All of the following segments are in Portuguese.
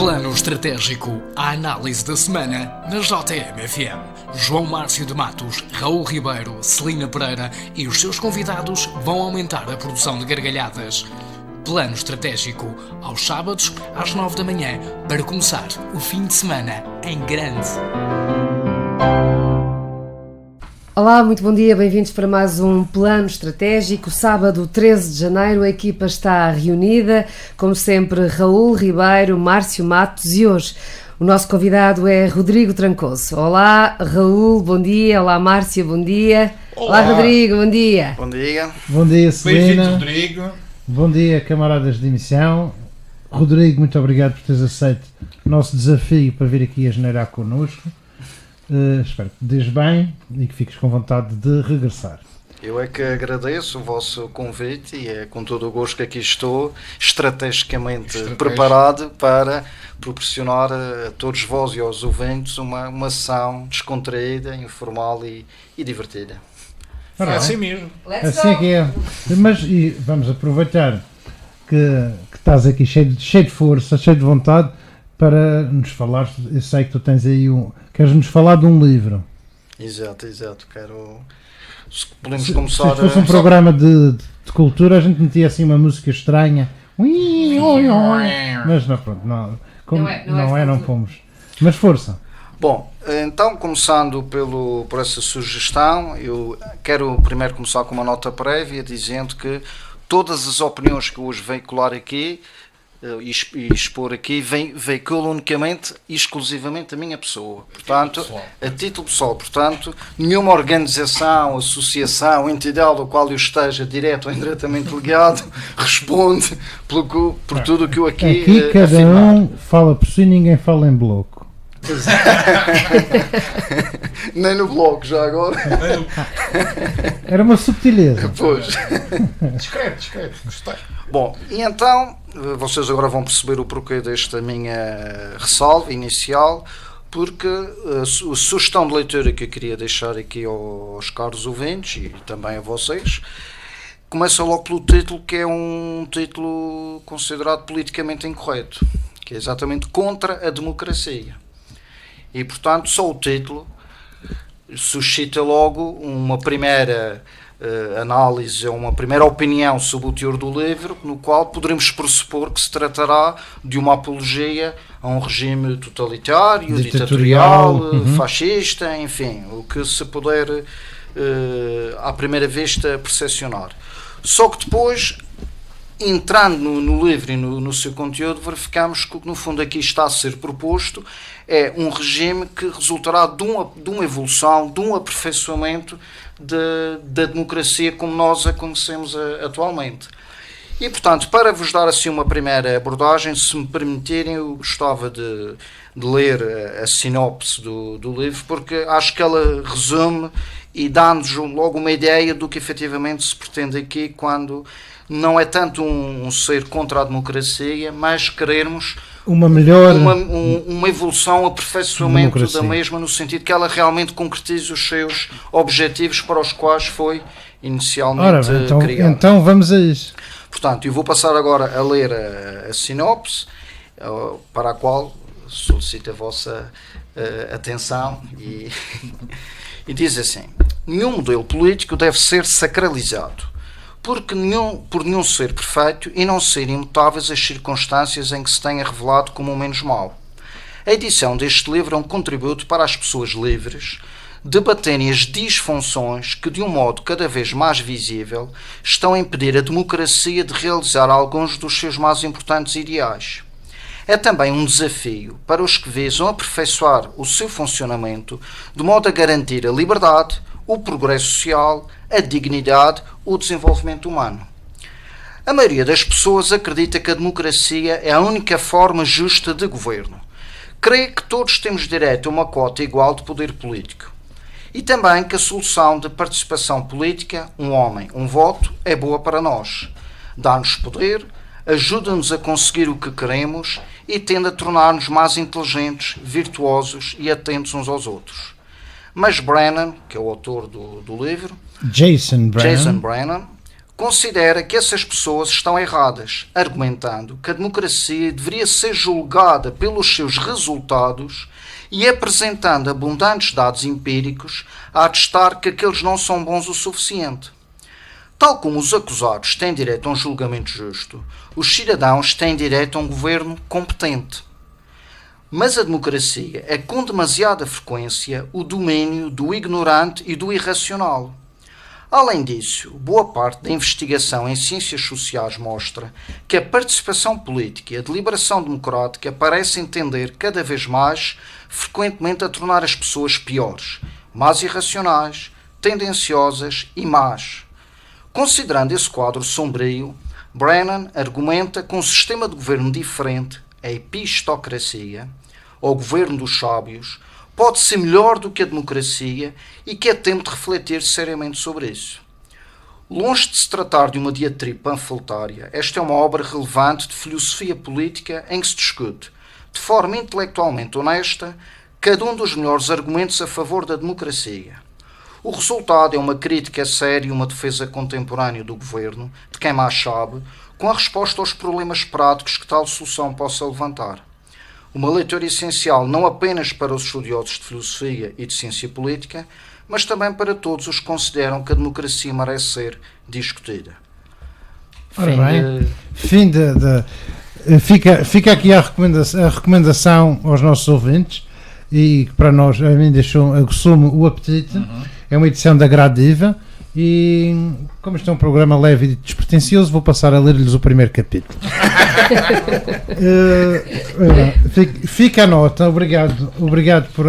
Plano Estratégico, a análise da semana na JMFM. João Márcio de Matos, Raul Ribeiro, Celina Pereira e os seus convidados vão aumentar a produção de gargalhadas. Plano Estratégico, aos sábados, às 9 da manhã, para começar o fim de semana em grande. Olá, muito bom dia, bem-vindos para mais um Plano Estratégico. Sábado 13 de janeiro, a equipa está reunida, como sempre, Raul Ribeiro, Márcio Matos e hoje o nosso convidado é Rodrigo Trancoso. Olá, Raul, bom dia. Olá, Márcio, bom dia. Olá, Rodrigo, bom dia. Bom dia. Bom dia, Celina. Bem-vindo, Rodrigo. Bom dia, camaradas de emissão. Rodrigo, muito obrigado por teres aceito o nosso desafio para vir aqui a generar connosco. Espero que te dês bem e que fiques com vontade de regressar. Eu é que agradeço o vosso convite e é com todo o gosto que aqui estou, estrategicamente preparado para proporcionar a todos vós e aos ouvintes uma sessão descontraída, informal e divertida. É assim mesmo. Assim que é. Mas vamos aproveitar que estás aqui cheio de força, cheio de vontade para nos falar. Eu sei que tu tens aí queres nos falar de um livro. Exato. Podemos começar. Se fosse um programa de cultura, a gente metia assim uma música estranha. Mas não, pronto, não fomos. Mas força. Bom, então começando por essa sugestão, eu quero primeiro começar com uma nota prévia dizendo que todas as opiniões que eu hoje veicular aqui e expor aqui veiculam unicamente e exclusivamente a minha pessoa, portanto, a título pessoal, portanto, nenhuma organização, associação, entidade ao qual eu esteja direto ou indiretamente ligado responde por tudo o que eu aqui cada afirmar. Um fala por si, ninguém fala em bloco. Nem no bloco já agora. Era uma subtileza. Pois. Discreto, gostei. Bom, e então vocês agora vão perceber o porquê desta minha ressalva inicial, porque a sugestão de leitura que eu queria deixar aqui aos caros ouvintes e também a vocês começa logo pelo título, que é um título considerado politicamente incorreto, que é exatamente Contra a Democracia. E portanto só o título suscita logo uma primeira análise, uma primeira opinião sobre o teor do livro, no qual poderemos pressupor que se tratará de uma apologia a um regime totalitário, ditatorial, fascista, enfim, o que se puder à primeira vista percepcionar. Só que depois, entrando no livro e no seu conteúdo, verificamos que o que no fundo aqui está a ser proposto é um regime que resultará de uma evolução, de um aperfeiçoamento da democracia como nós a conhecemos atualmente. E portanto, para vos dar assim uma primeira abordagem, se me permitirem, eu gostava de ler a sinopse do livro, porque acho que ela resume e dá-nos logo uma ideia do que efetivamente se pretende aqui, quando não é tanto um ser contra a democracia, mas querermos uma evolução, um aperfeiçoamento da mesma, no sentido que ela realmente concretize os seus objetivos para os quais foi inicialmente criada. Então vamos a isso. Portanto, eu vou passar agora a ler a sinopse, para a qual solicito a vossa atenção e diz assim: nenhum modelo político deve ser sacralizado, porque por nenhum ser perfeito e não ser imutáveis as circunstâncias em que se tenha revelado como o menos mau. A edição deste livro é um contributo para as pessoas livres debaterem as disfunções que, de um modo cada vez mais visível, estão a impedir a democracia de realizar alguns dos seus mais importantes ideais. É também um desafio para os que visam aperfeiçoar o seu funcionamento de modo a garantir a liberdade, o progresso social, a dignidade, o desenvolvimento humano. A maioria das pessoas acredita que a democracia é a única forma justa de governo. Crê que todos temos direito a uma cota igual de poder político. E também que a solução de participação política, um homem, um voto, é boa para nós. Dá-nos poder, ajuda-nos a conseguir o que queremos e tende a tornar-nos mais inteligentes, virtuosos e atentos uns aos outros. Mas Brennan, que é o autor do livro, Jason Brennan, considera que essas pessoas estão erradas, argumentando que a democracia deveria ser julgada pelos seus resultados e apresentando abundantes dados empíricos a atestar que aqueles não são bons o suficiente. Tal como os acusados têm direito a um julgamento justo, os cidadãos têm direito a um governo competente. Mas a democracia é com demasiada frequência o domínio do ignorante e do irracional. Além disso, boa parte da investigação em ciências sociais mostra que a participação política e a deliberação democrática parecem tender cada vez mais frequentemente a tornar as pessoas piores, mais irracionais, tendenciosas e más. Considerando esse quadro sombrio, Brennan argumenta que um sistema de governo diferente, a epistocracia, ou governo dos sábios, pode ser melhor do que a democracia e que é tempo de refletir seriamente sobre isso. Longe de se tratar de uma diatribe panfletária, esta é uma obra relevante de filosofia política em que se discute, de forma intelectualmente honesta, cada um dos melhores argumentos a favor da democracia. O resultado é uma crítica séria e uma defesa contemporânea do governo, de quem mais sabe, com a resposta aos problemas práticos que tal solução possa levantar. Uma leitura essencial não apenas para os estudiosos de filosofia e de ciência política, mas também para todos os que consideram que a democracia merece ser discutida. Ora bem, fica aqui a recomendação aos nossos ouvintes, e que para nós, a mim aguçou-me o apetite. É uma edição da Gradiva e, como isto é um programa leve e despretensioso, vou passar a ler-lhes o primeiro capítulo. Fica a nota, obrigado por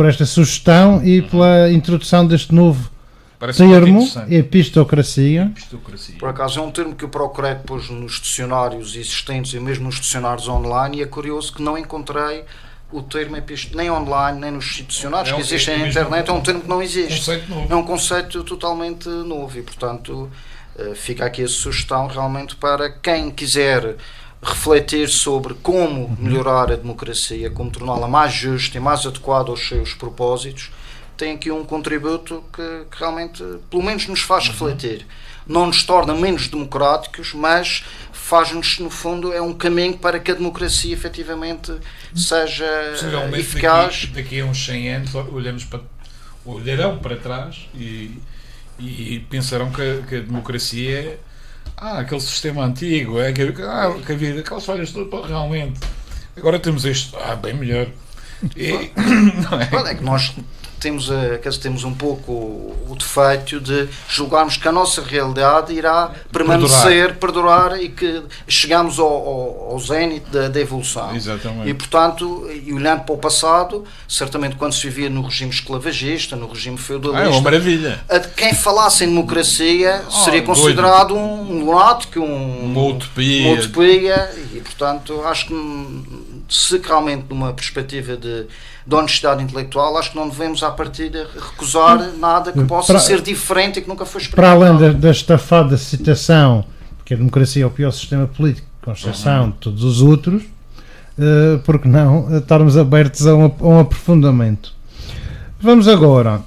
esta sugestão e pela introdução deste novo termo, epistocracia. Por acaso é um termo que eu procurei depois nos dicionários existentes e mesmo nos dicionários online, e é curioso que não encontrei o termo nem online, nem nos dicionários que existem na internet. É um termo que não existe. É um conceito totalmente novo e, portanto, fica aqui a sugestão realmente para quem quiser refletir sobre como melhorar a democracia, como torná-la mais justa e mais adequada aos seus propósitos. Tem aqui um contributo que realmente, pelo menos, nos faz refletir. Não nos torna menos democráticos, mas faz-nos, no fundo, é um caminho para que a democracia efetivamente seja eficaz. Daqui a uns 100 anos olharão para trás e pensarão que a democracia é aquele sistema antigo, que havia aquelas falhas todas, realmente. Agora temos isto, bem melhor. Não é? É que nós temos um pouco o defeito de julgarmos que a nossa realidade irá perdurar e que chegamos ao zénite da evolução. Exatamente. E, portanto, olhando para o passado, certamente quando se vivia no regime esclavagista, no regime feudalista, é uma maravilha. Quem falasse em democracia seria considerado um lunático, uma utopia, e, portanto, acho que se realmente numa perspectiva de honestidade intelectual, acho que não devemos à partida recusar nada que possa ser diferente e que nunca foi experimentado. Para além da estafada citação, que a democracia é o pior sistema político, com exceção de todos os outros, porque não estarmos abertos a um aprofundamento. Vamos agora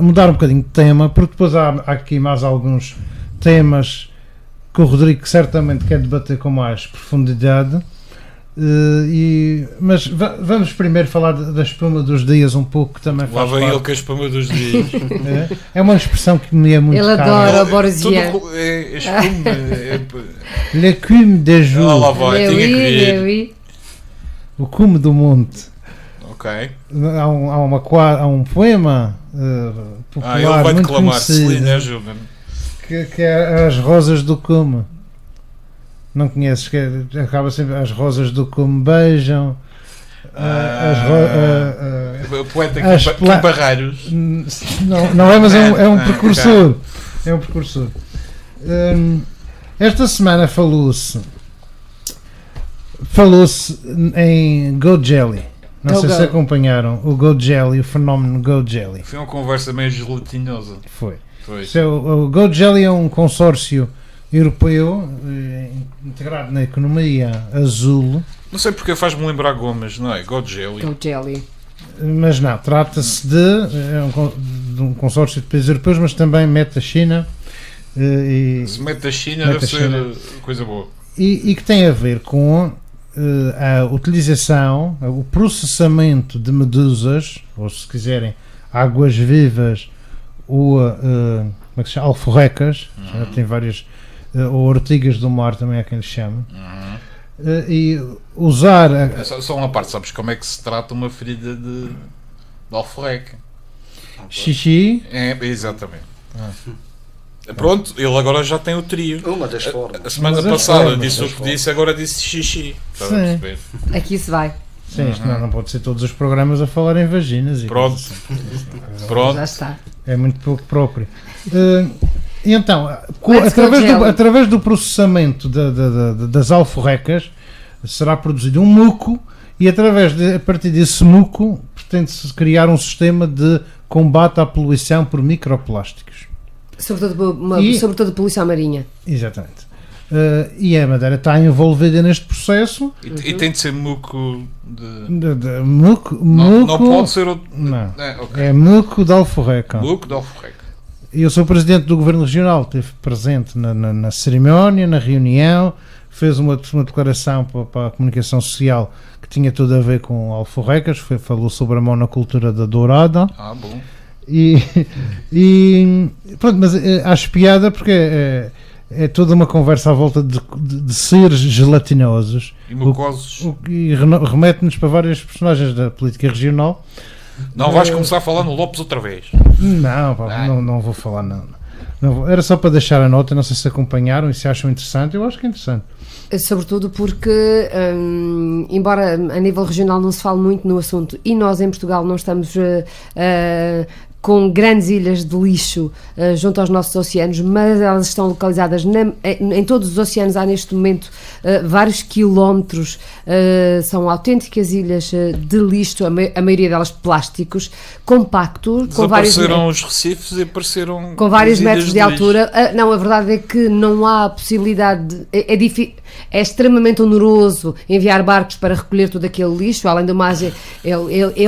mudar um bocadinho de tema, porque depois há aqui mais alguns temas que o Rodrigo certamente quer debater com mais profundidade. Mas vamos primeiro falar da espuma dos dias um pouco, que também faz lá vem ele com a espuma dos dias. É uma expressão que me é muito ele cara. Adora Borzian. Le cume de jour. Lá vai, tinha que vir. O cume do monte. Ok. Há um poema popular ele vai muito declamar conhecido, ajuda-me. que é As Rosas do Cume. Não conheces? Que acaba sempre: as rosas do cume beijam. O poeta Kim Barreiros. Não é, mas é um precursor. É um precursor. Esta semana falou-se em Go Jelly. Não sei se acompanharam o Go Jelly, o fenómeno Go Jelly. Foi uma conversa meio gelatinosa. Foi. O Go Jelly é um consórcio europeu integrado na economia azul. Não sei porque faz-me lembrar gomas, não é? Go Jelly. Go Jelly. Mas não, trata-se de de um consórcio de países europeus, mas também mete a China. Se mete a China, deve ser coisa boa. E que tem a ver com a utilização, o processamento de medusas, ou se quiserem, águas vivas, ou como é que se chama? Alforrecas, tem várias, ou ortigas do mar também é quem lhe chama. E usar. Só uma parte, sabes como é que se trata uma ferida de alforreca? Xixi. Exatamente. Pronto, ele agora já tem o trio. Uma das formas. A semana passada disse o que disse, agora disse xixi. Está a perceber? Aqui se vai. Sim, isto não pode ser todos os programas a falar em vaginas. Pronto. Já está. É muito pouco próprio. E então, Let's através do processamento das alforrecas, será produzido um muco e a partir desse muco pretende-se criar um sistema de combate à poluição por microplásticos. Sobretudo poluição marinha. Exatamente. E a Madeira está envolvida neste processo. E tem de ser muco de... Muco? Não pode ser outro... Não. Okay. É muco de alforreca. Muco de alforreca. Eu sou presidente do Governo Regional, esteve presente na cerimónia, na reunião, fez uma declaração para a comunicação social que tinha tudo a ver com alforrecas, falou sobre a monocultura da dourada. Bom. E pronto, mas acho piada porque é toda uma conversa à volta de seres gelatinosos e mucosos, e remete-nos para vários personagens da política regional. Não vais começar a falar no Lopes outra vez? Não vou falar, não. Era só para deixar a nota, não sei se acompanharam e se acham interessante. Eu acho que é interessante. Sobretudo porque, embora a nível regional não se fale muito no assunto, e nós em Portugal não estamos com grandes ilhas de lixo junto aos nossos oceanos, mas elas estão localizadas em todos os oceanos. Há neste momento vários quilómetros, são autênticas ilhas de lixo, a maioria delas plásticos, compacto, com vários... Desapareceram os recifes e apareceram com vários metros de altura. Não, a verdade é que não há possibilidade, é extremamente oneroso enviar barcos para recolher todo aquele lixo, além do mais é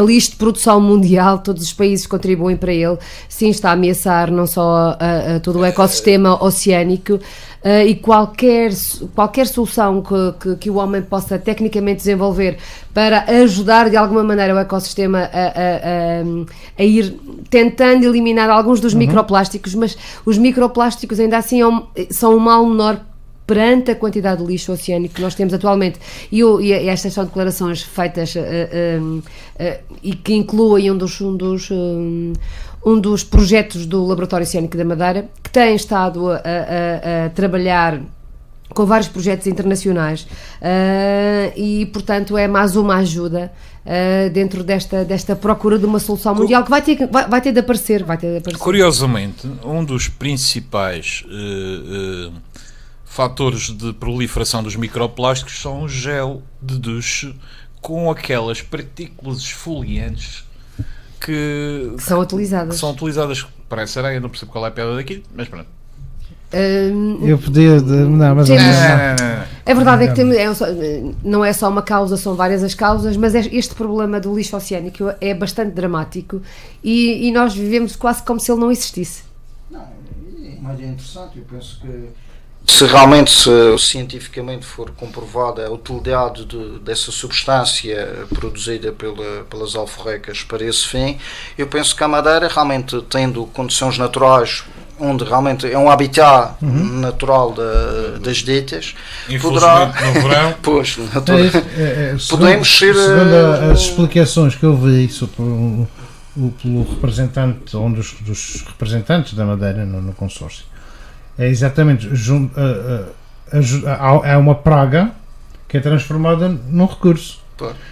lixo de produção mundial, todos os países contribuem para ele. Sim, está a ameaçar não só todo o ecossistema oceânico, e qualquer solução que o homem possa tecnicamente desenvolver para ajudar de alguma maneira o ecossistema a ir tentando eliminar alguns dos microplásticos, mas os microplásticos ainda assim são um mal menor perante a quantidade de lixo oceânico que nós temos atualmente. E estas são declarações feitas e que incluem um dos projetos do Laboratório Oceânico da Madeira, que tem estado a trabalhar com vários projetos internacionais, e portanto é mais uma ajuda dentro desta procura de uma solução mundial que vai ter de aparecer. Curiosamente, um dos principais fatores de proliferação dos microplásticos são o gel de duche com aquelas partículas esfoliantes que são utilizadas. Parece areia, não percebo qual é a piada daqui, mas pronto. Eu podia... Não, mas... A verdade é que não é só uma causa, são várias as causas, mas este problema do lixo oceânico é bastante dramático e nós vivemos quase como se ele não existisse. Não, mas é interessante, eu penso que se realmente cientificamente for comprovada a utilidade dessa substância produzida pelas alforrecas para esse fim, eu penso que a Madeira, realmente tendo condições naturais, onde realmente é um habitat natural das ditas, poderá... no verão... Pois, podemos ser... Segundo as explicações que eu vi pelo representante, um dos representantes da Madeira no consórcio, é exatamente é uma praga que é transformada num recurso.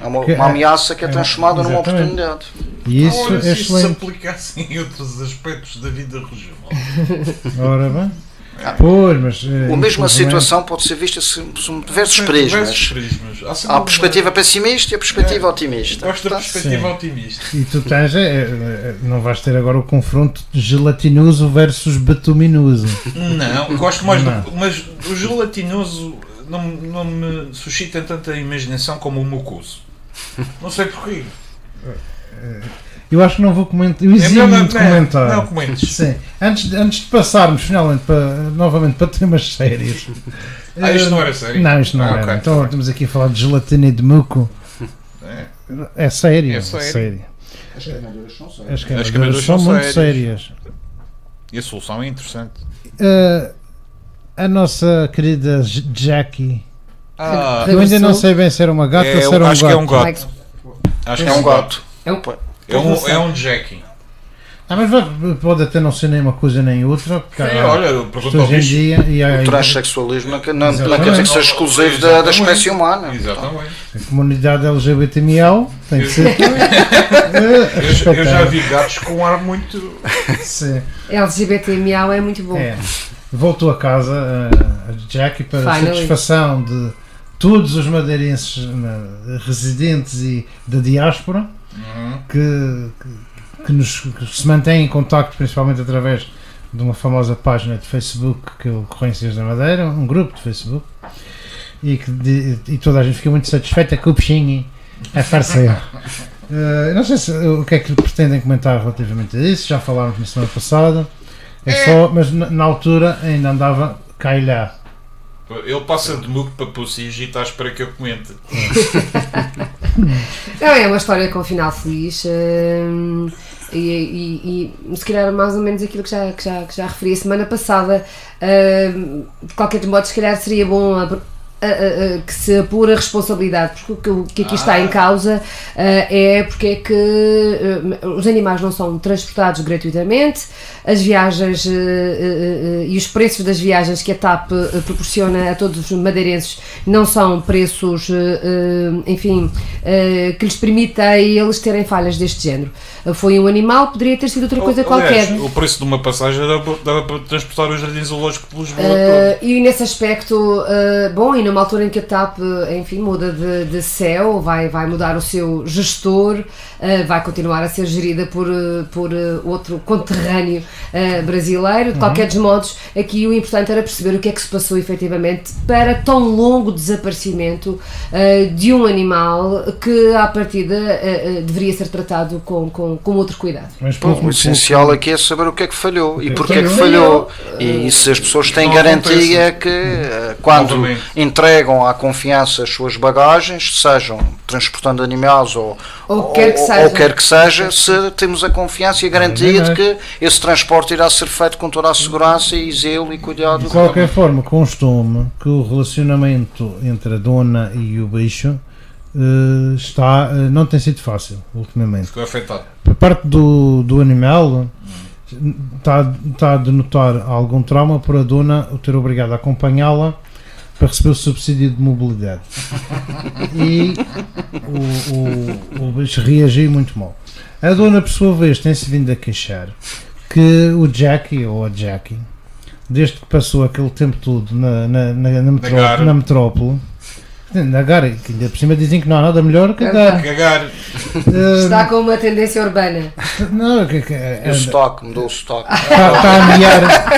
É uma ameaça que é transformada numa oportunidade. E isso Ora, é se excelente. se aplicasse em outros aspectos da vida regional. Ora bem. Pois, mas a mesma situação pode ser vista sob diversos prismas. Há a perspectiva pessimista e a perspectiva otimista. Gosto da perspectiva otimista. E tu tens, não vais ter agora o confronto de gelatinoso versus betuminoso. Não, gosto mais mas o gelatinoso não me suscita tanta imaginação como o mucoso. Não sei porquê. Eu acho que não vou comentar. Eu eximo de comentar. Não comentes. Sim. Antes de passarmos finalmente novamente para temas sérios. Isto não era sério? Não, isto não era. Okay. Então estamos aqui a falar de gelatina e de muco. É sério. É sério. As queimaduras são sérias. As queimaduras são muito sérias. E a solução é interessante. A nossa querida Jackie. Regressou. Eu ainda não sei bem se era uma gata ou se era um gato. Acho que é um gato. Acho que É um gato. É um Jackie. Mas pode até não ser nem uma coisa nem outra. Porque Olha, pergunta ao hoje em bicho. dia e O transexualismo não quer dizer que seja exclusivo da espécie humana. Exatamente. a comunidade LGBT miau tem que ser Eu já vi gatos com um ar muito. Sim. LGBT miau é muito bom. É. Voltou a casa a Jackie para a Finally. satisfação de todos os madeirenses residentes e da diáspora que se mantêm em contacto principalmente através de uma famosa página de Facebook que é o Ocorrências da Madeira, um grupo de Facebook e toda a gente fica muito satisfeita com o bichinho apareceu. Não sei o que é que pretendem comentar relativamente a isso, já falámos na semana passada, mas na altura ainda andava cá e lá. Ele passa de muco para Pussy e está à espera que eu comente. Não, é uma história com um final feliz e se calhar mais ou menos aquilo que já referi a semana passada. De qualquer modo, se calhar seria bom que se apure a responsabilidade, porque o que aqui está em causa é porque é que os animais não são transportados gratuitamente, as viagens e os preços das viagens que a TAP proporciona a todos os madeirenses não são preços, que lhes permitem eles terem falhas deste género. Foi um animal, poderia ter sido outra coisa Aliás, qualquer. o preço de uma passagem dava para transportar o Jardim Zoológico de Lisboa todo. E nesse aspecto, e numa altura em que a TAP, muda de céu, vai mudar o seu gestor, vai continuar a ser gerida por outro conterrâneo brasileiro. De qualquer dos modos, aqui o importante era perceber o que é que se passou efetivamente para tão longo desaparecimento de um animal que, à partida, deveria ser tratado com outro cuidado. Mas O essencial aqui é saber o que é que falhou e porque é que falhou. falhou. E se as pessoas têm Não garantia acontece. que quando Novamente. entregam à confiança as suas bagagens, sejam transportando animais ou quer que seja, se temos a confiança e a garantia de que esse transporte irá ser feito com toda a segurança e zelo e cuidado. de qualquer forma, constumo que o relacionamento entre a dona e o bicho não tem sido fácil ultimamente. Ficou afetado. Por parte do animal está a denotar algum trauma por a dona o ter obrigado a acompanhá-la para receber o subsídio de mobilidade e o bicho reagiu muito mal. A dona, por sua vez, tem-se vindo a queixar que o Jackie ou a Jackie, desde que passou aquele tempo todo na metrópole, na Gara, que ainda por cima dizem que não há nada melhor que a Gara. Cagar. Está com uma tendência urbana. Não, E o sotaque, mudou o sotaque.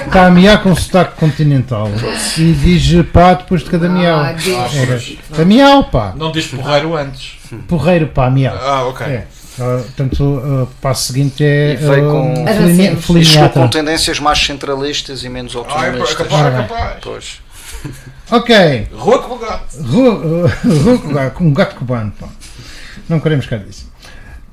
Está a miar com sotaque continental e diz pá depois de cada miau. Deus. A miau, pá. Não diz porreiro antes. Porreiro, pá, miau. Ok. É. Portanto, o passo seguinte é E veio com- Avancemos. E chegou com tendências mais centralistas e menos É autonomistas. capaz. Pois. Ok. Rua com o gato. Com um gato cubano, pá. Não queremos cá disso.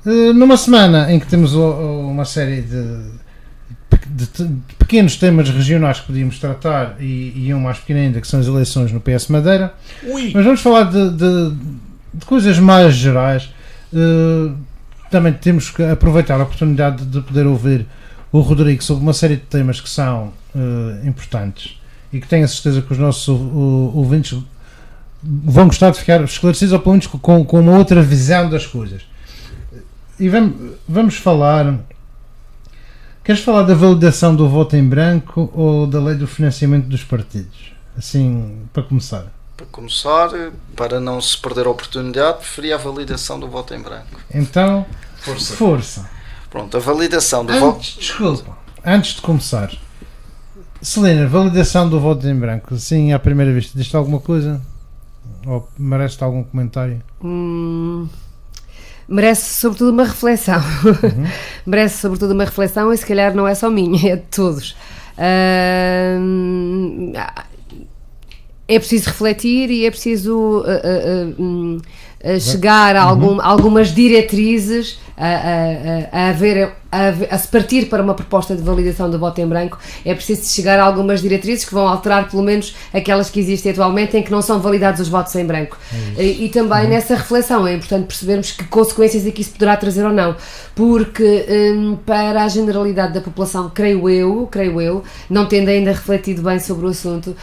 Numa semana em que temos uma série de pequenos temas regionais que podíamos tratar e um mais pequeno ainda, que são as eleições no PS Madeira, mas vamos falar de coisas mais gerais. Também temos que aproveitar a oportunidade de poder ouvir o Rodrigo sobre uma série de temas que são importantes e que tenho a certeza que os nossos ouvintes vão gostar de ficar esclarecidos ou pelo menos com uma outra visão das coisas. E vamos falar... Queres falar da validação do voto em branco ou da lei do financiamento dos partidos? Assim, para começar. Para começar, para não se perder a oportunidade, preferia a validação do voto em branco. Então, Força. força. Pronto, a validação do voto. Desculpa, antes de começar, Celina, validação do voto em branco, assim à primeira vista, diz-te alguma coisa? Ou merece algum comentário? merece sobretudo uma reflexão. Merece sobretudo uma reflexão e se calhar não é só minha, é de todos. É preciso refletir e é preciso chegar a algumas diretrizes, a se partir para uma proposta de validação do voto em branco. É preciso chegar a algumas diretrizes que vão alterar pelo menos aquelas que existem atualmente em que não são validados os votos em branco. E também nessa reflexão é importante percebermos que consequências é que isso poderá trazer ou não, porque para a generalidade da população, creio eu, não tendo ainda refletido bem sobre o assunto,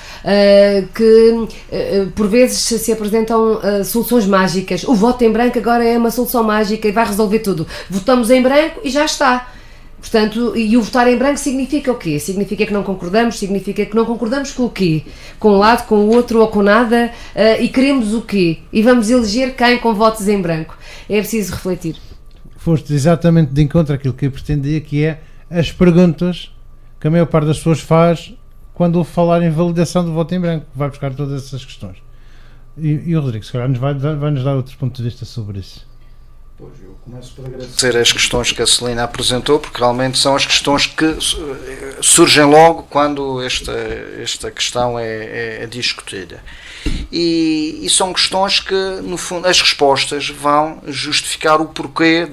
que por vezes se apresentam soluções mágicas. O voto em branco agora é uma solução mágica e vai resolver tudo. Votamos em branco e já está. Portanto, e o votar em branco significa o quê? Significa que não concordamos? Significa que não concordamos com o quê? Com um lado, com o outro ou com nada? E queremos o quê? E vamos eleger quem com votos em branco? É preciso refletir. Foste exatamente de encontro àquilo que eu pretendia, que é as perguntas que a maior parte das pessoas faz quando falar em validação do voto em branco. Vai buscar todas essas questões. E o Rodrigo, se calhar, vai-nos dar outro ponto de vista sobre isso. Pois, eu começo por agradecer as questões que a Celina apresentou, porque realmente são as questões que surgem logo quando esta questão é discutida. E são questões que, no fundo, as respostas vão justificar o porquê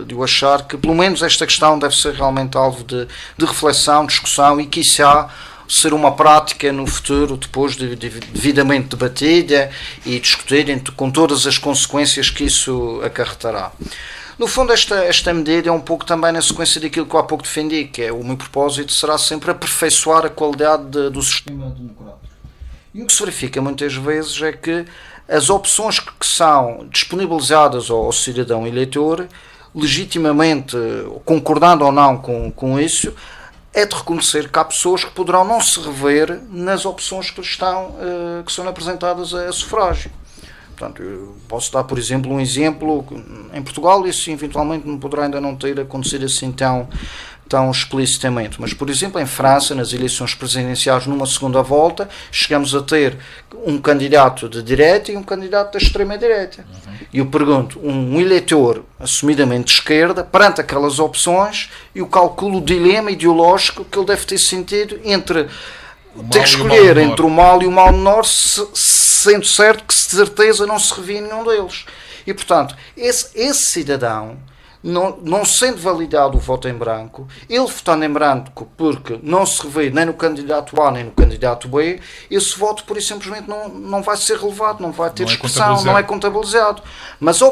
de eu achar que, pelo menos, esta questão deve ser realmente alvo de reflexão, discussão e, quiçá, ser uma prática no futuro, depois de devidamente debatida e discutida com todas as consequências que isso acarretará. No fundo, esta medida é um pouco também na sequência daquilo que eu há pouco defendi, que é o meu propósito será sempre aperfeiçoar a qualidade do sistema democrático. E o que se verifica muitas vezes é que as opções que são disponibilizadas ao cidadão eleitor, legitimamente, concordando ou não com isso, é de reconhecer que há pessoas que poderão não se rever nas opções que são apresentadas a sufrágio. Portanto, eu posso dar, por exemplo, um exemplo. Em Portugal isso eventualmente não poderá ainda não ter acontecido assim tão explicitamente, mas, por exemplo, em França, nas eleições presidenciais numa segunda volta, chegamos a ter um candidato de direita e um candidato da extrema-direita. E eu pergunto, um eleitor assumidamente de esquerda, perante aquelas opções, eu calculo o dilema ideológico que ele deve ter sentido entre ter que escolher entre o mal e o mal menor, sendo certo que, de certeza, não se revia em nenhum deles. E, portanto, esse cidadão, não sendo validado o voto em branco, ele votando em branco porque não se revê nem no candidato A nem no candidato B, esse voto pura e simplesmente não vai ser relevado, não vai ter expressão, não é contabilizado. Mas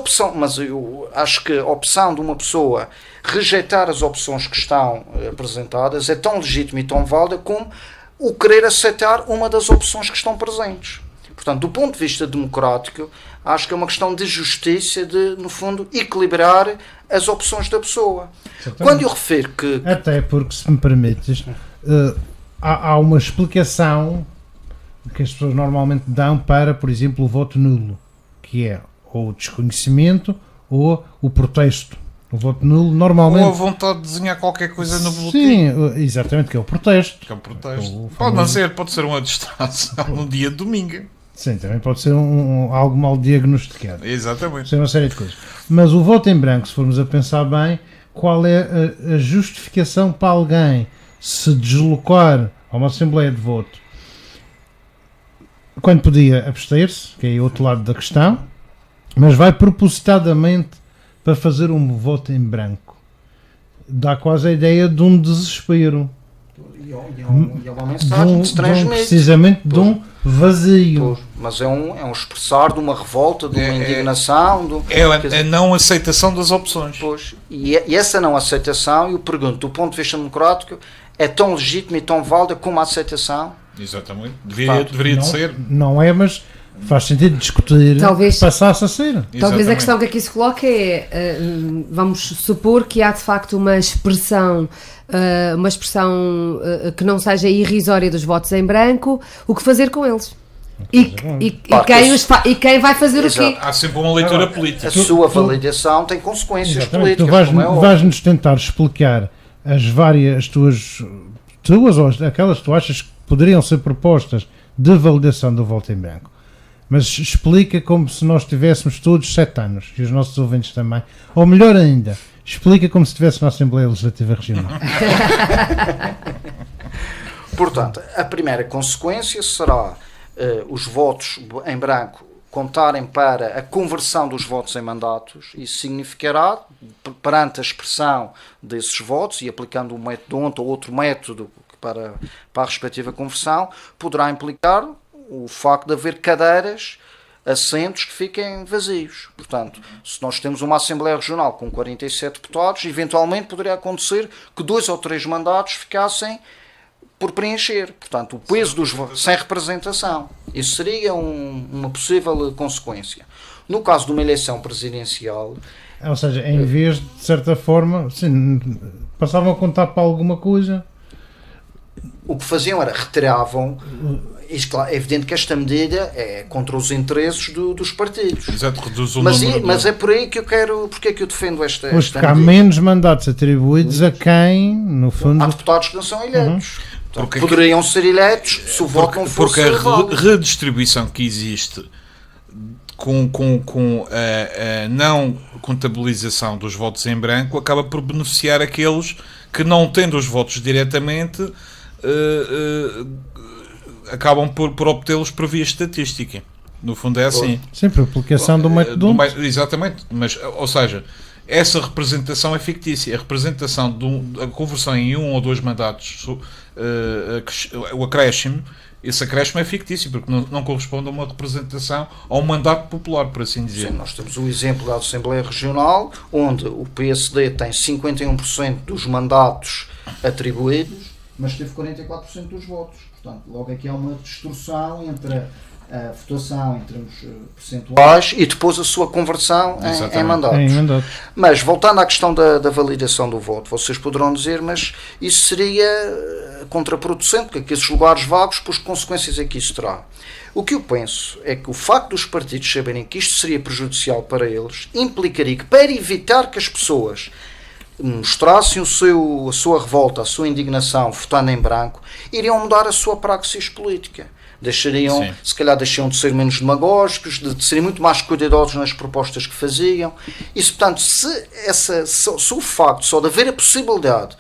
eu acho que a opção de uma pessoa rejeitar as opções que estão apresentadas é tão legítima e tão válida como o querer aceitar uma das opções que estão presentes. Portanto, do ponto de vista democrático, acho que é uma questão de justiça, de, no fundo, equilibrar as opções da pessoa. Exatamente. Quando eu refiro que... Até porque, se me permites, há uma explicação que as pessoas normalmente dão para, por exemplo, o voto nulo, que é ou o desconhecimento ou o protesto. O voto nulo normalmente... Ou a vontade de desenhar qualquer coisa no boletim. Sim, exatamente, que é o protesto. Que é o protesto. Pode não ser, pode ser uma distração no dia de domingo. Sim, também pode ser algo mal diagnosticado. Exatamente. Pode ser uma série de coisas. Mas o voto em branco, se formos a pensar bem, qual é a justificação para alguém se deslocar a uma Assembleia de Voto quando podia abster-se, que é o outro lado da questão, mas vai propositadamente para fazer um voto em branco? Dá quase a ideia de um desespero. E é uma mensagem que se transmite. Precisamente de um vazio. Mas é um expressar de uma revolta, de uma indignação. A não aceitação das opções. Pois, e essa não aceitação, eu pergunto, do ponto de vista democrático, é tão legítima e tão válida como a aceitação? Exatamente. Deveria de ser. Não é, mas faz sentido discutir, talvez passasse a ser. Talvez a questão que aqui se coloca é, vamos supor que há de facto uma expressão que não seja irrisória dos votos em branco, o que fazer com eles? E quem vai fazer o quê? Há sempre uma leitura política. A sua validação tem consequências políticas. Tu vais-nos tentar explicar as várias tuas ou aquelas que tu achas que poderiam ser propostas de validação do voto em branco. Mas explica como se nós tivéssemos todos 7 anos, e os nossos ouvintes também. Ou melhor ainda, explica como se tivesse na Assembleia Legislativa Regional. Portanto, a primeira consequência será os votos em branco contarem para a conversão dos votos em mandatos. Isso significará, perante a expressão desses votos e aplicando um método ou outro método para a respectiva conversão, poderá implicar o facto de haver cadeiras, assentos que fiquem vazios. Portanto, se nós temos uma Assembleia Regional com 47 deputados, eventualmente poderia acontecer que 2 ou 3 mandatos ficassem por preencher. Portanto, o peso dos votos sem representação. Isso seria uma possível consequência. No caso de uma eleição presidencial... Ou seja, em vez de certa forma, sim, passavam a contar para alguma coisa... O que faziam era retiravam... É evidente que esta medida é contra os interesses dos partidos. Exato, reduz o mas, número. Mas é por aí que eu quero... Porque é que eu defendo esta Pois, porque medida? há menos mandatos atribuídos a quem, no fundo... Há deputados que não são eleitos. Porque poderiam ser eleitos se o voto não fosse porque a válido. redistribuição que existe com a não contabilização dos votos em branco acaba por beneficiar aqueles que, não tendo os votos diretamente, acabam por obtê-los por via estatística. No fundo é assim. Sim, por aplicação do método. Exatamente, mas, ou seja, essa representação é fictícia. A representação a conversão em 1 ou 2 mandatos, o acréscimo, esse acréscimo é fictício, porque não corresponde a uma representação, a um mandato popular, por assim dizer. Sim, nós temos o exemplo da Assembleia Regional, onde o PSD tem 51% dos mandatos atribuídos, mas teve 44% dos votos. Portanto, logo aqui há uma distorção entre a votação em termos percentuais e depois a sua conversão em mandatos. Mas, voltando à questão da validação do voto, vocês poderão dizer, mas isso seria contraproducente, porque aqueles lugares vagos, por consequências é que isso terá. O que eu penso é que o facto dos partidos saberem que isto seria prejudicial para eles, implicaria que, para evitar que as pessoas mostrassem a sua revolta, a sua indignação, votando em branco, iriam mudar a sua praxis política. Se calhar deixariam de ser menos demagógicos, de serem muito mais cuidadosos nas propostas que faziam. Isso, portanto, se o facto só de haver a possibilidade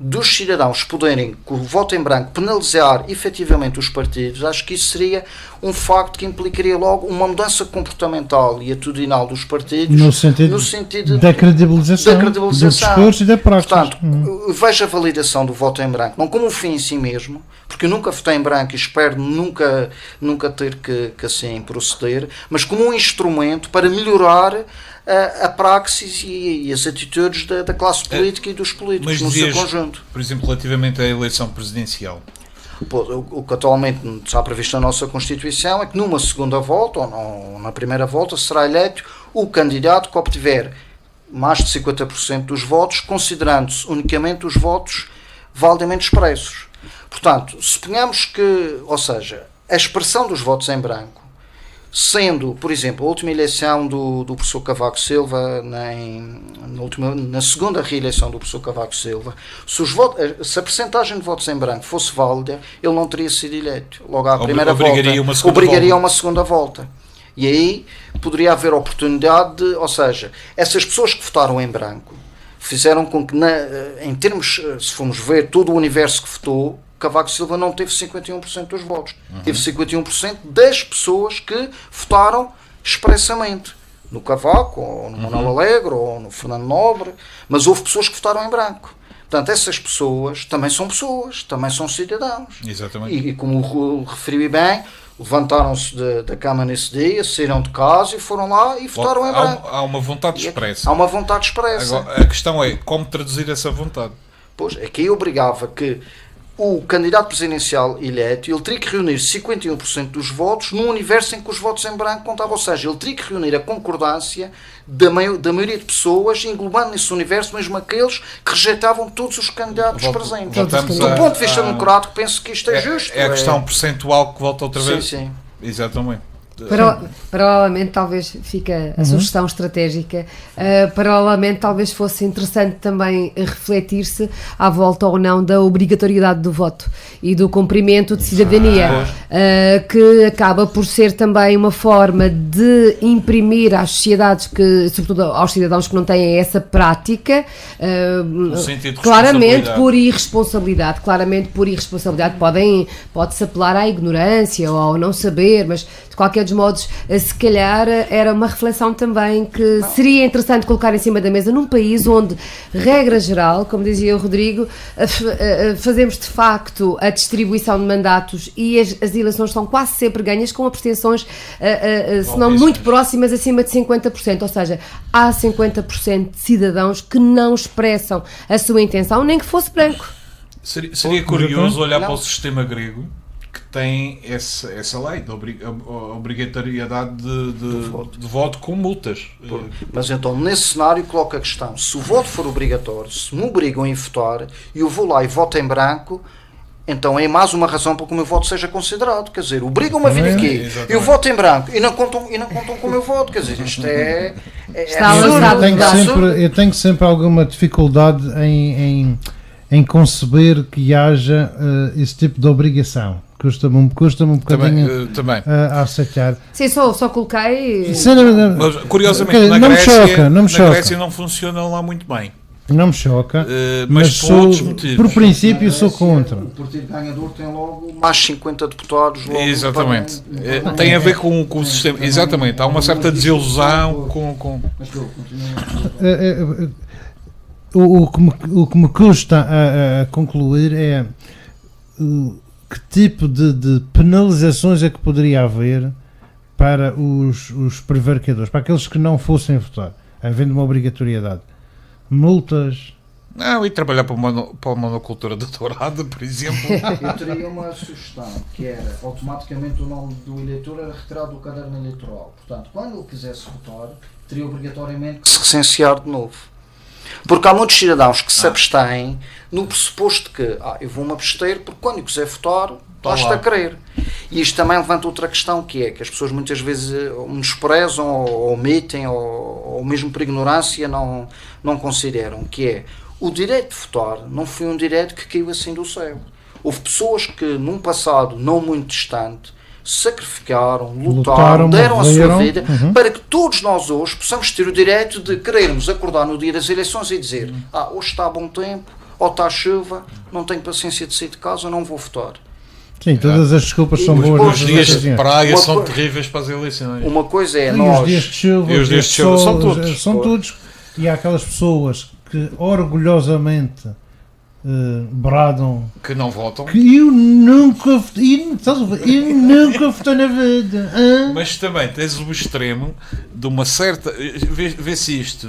dos cidadãos poderem, com o voto em branco, penalizar efetivamente os partidos, acho que isso seria um facto que implicaria logo uma mudança comportamental e atitudinal dos partidos no sentido da credibilização do discurso e da prática. Portanto, vejo a validação do voto em branco não como um fim em si mesmo, porque eu nunca votei em branco e espero nunca ter que assim proceder, mas como um instrumento para melhorar a praxis e as atitudes da classe política e dos políticos no seu conjunto. Por exemplo, relativamente à eleição presidencial. O que atualmente está previsto na nossa Constituição é que numa segunda volta ou na primeira volta será eleito o candidato que obtiver mais de 50% dos votos, considerando-se unicamente os votos validamente expressos. Portanto, suponhamos que, ou seja, a expressão dos votos em branco, sendo, por exemplo, a última eleição do professor Cavaco Silva, na segunda reeleição do professor Cavaco Silva, se a percentagem de votos em branco fosse válida, ele não teria sido eleito. Logo à primeira volta, obrigaria a uma segunda volta. E aí poderia haver oportunidade de, ou seja, essas pessoas que votaram em branco fizeram com que, em termos, se formos ver todo o universo que votou, Cavaco Silva não teve 51% dos votos. Teve 51% das pessoas que votaram expressamente. No Cavaco, ou no Manuel Alegre, ou no Fernando Nobre, mas houve pessoas que votaram em branco. Portanto, essas pessoas, também são cidadãos. Exatamente. E como referi bem, levantaram-se da cama nesse dia, saíram de casa e foram lá e votaram em branco. Há uma vontade expressa. Há uma vontade expressa. Agora, a questão é como traduzir essa vontade. Pois, é que aí obrigava que o candidato presidencial eleito, ele teria que reunir 51% dos votos num universo em que os votos em branco contavam, ou seja, ele teria que reunir a concordância da maioria de pessoas, englobando nesse universo mesmo aqueles que rejeitavam todos os candidatos presentes. Do ponto de vista democrático, penso que isto é justo. É a questão percentual que volta outra vez. Sim. Exatamente. Paralelamente, talvez fica a sugestão estratégica, paralelamente talvez fosse interessante também refletir-se à volta ou não da obrigatoriedade do voto e do cumprimento de cidadania, que acaba por ser também uma forma de imprimir às sociedades, sobretudo aos cidadãos que não têm essa prática, claramente por irresponsabilidade, pode-se apelar à ignorância ou ao não saber, mas de qualquer dos modos, se calhar era uma reflexão também que seria interessante colocar em cima da mesa num país onde, regra geral, como dizia o Rodrigo, fazemos de facto a distribuição de mandatos e as eleições são quase sempre ganhas com abstenções, se não muito próximas, acima de 50%, ou seja, há 50% de cidadãos que não expressam a sua intenção, nem que fosse branco. Seria curioso olhar para o sistema grego, que tem essa lei da obrigatoriedade de voto com multas. Mas então, nesse cenário, coloca a questão: se o voto for obrigatório, se me obrigam a votar e eu vou lá e voto em branco, então é mais uma razão para que o meu voto seja considerado. Quer dizer, obrigam-me a vir aqui, eu voto em branco e não contam com o meu voto. Quer dizer, isto é eu tenho sempre alguma dificuldade em conceber que haja esse tipo de obrigação. Custa-me um bocadinho também. A aceitar. Sim, só coloquei. Mas, curiosamente, okay, na Grécia não funciona lá muito bem. Não me choca, mas por outros motivos. Por princípio, sou contra. O partido ganhador tem logo mais 50 deputados. Logo exatamente. Tem a ver com o sistema. Exatamente. Há uma certa desilusão com... O que me custa a concluir é que tipo de penalizações é que poderia haver para os prevaricadores, para aqueles que não fossem votar, havendo uma obrigatoriedade. Multas. Não, e trabalhar para a monocultura da Dourada, por exemplo. Eu teria uma sugestão, que era automaticamente o nome do eleitor era retirado do caderno eleitoral. Portanto, quando ele quisesse votar, teria obrigatoriamente que se recensear de novo. Porque há muitos cidadãos que se abstêm no pressuposto que eu vou-me abster porque quando eu quiser votar, basta querer. E isto também levanta outra questão, que é que as pessoas muitas vezes menosprezam ou omitem ou mesmo por ignorância não consideram, que é o direito de votar não foi um direito que caiu assim do céu. Houve pessoas que num passado não muito distante sacrificaram, lutaram, deram a sua vida para que todos nós hoje possamos ter o direito de querermos acordar no dia das eleições e dizer hoje está bom tempo, ou está chuva, não tenho paciência de sair de casa, não vou votar. Sim, todas as desculpas são boas. Os dias de praia são terríveis para as eleições. Uma coisa é os dias de chuva, os dias de chuva são todos. E há aquelas pessoas que orgulhosamente bradam que não votam, que eu nunca votei na vida. Mas também tens o extremo de uma certa. Vê-se isto,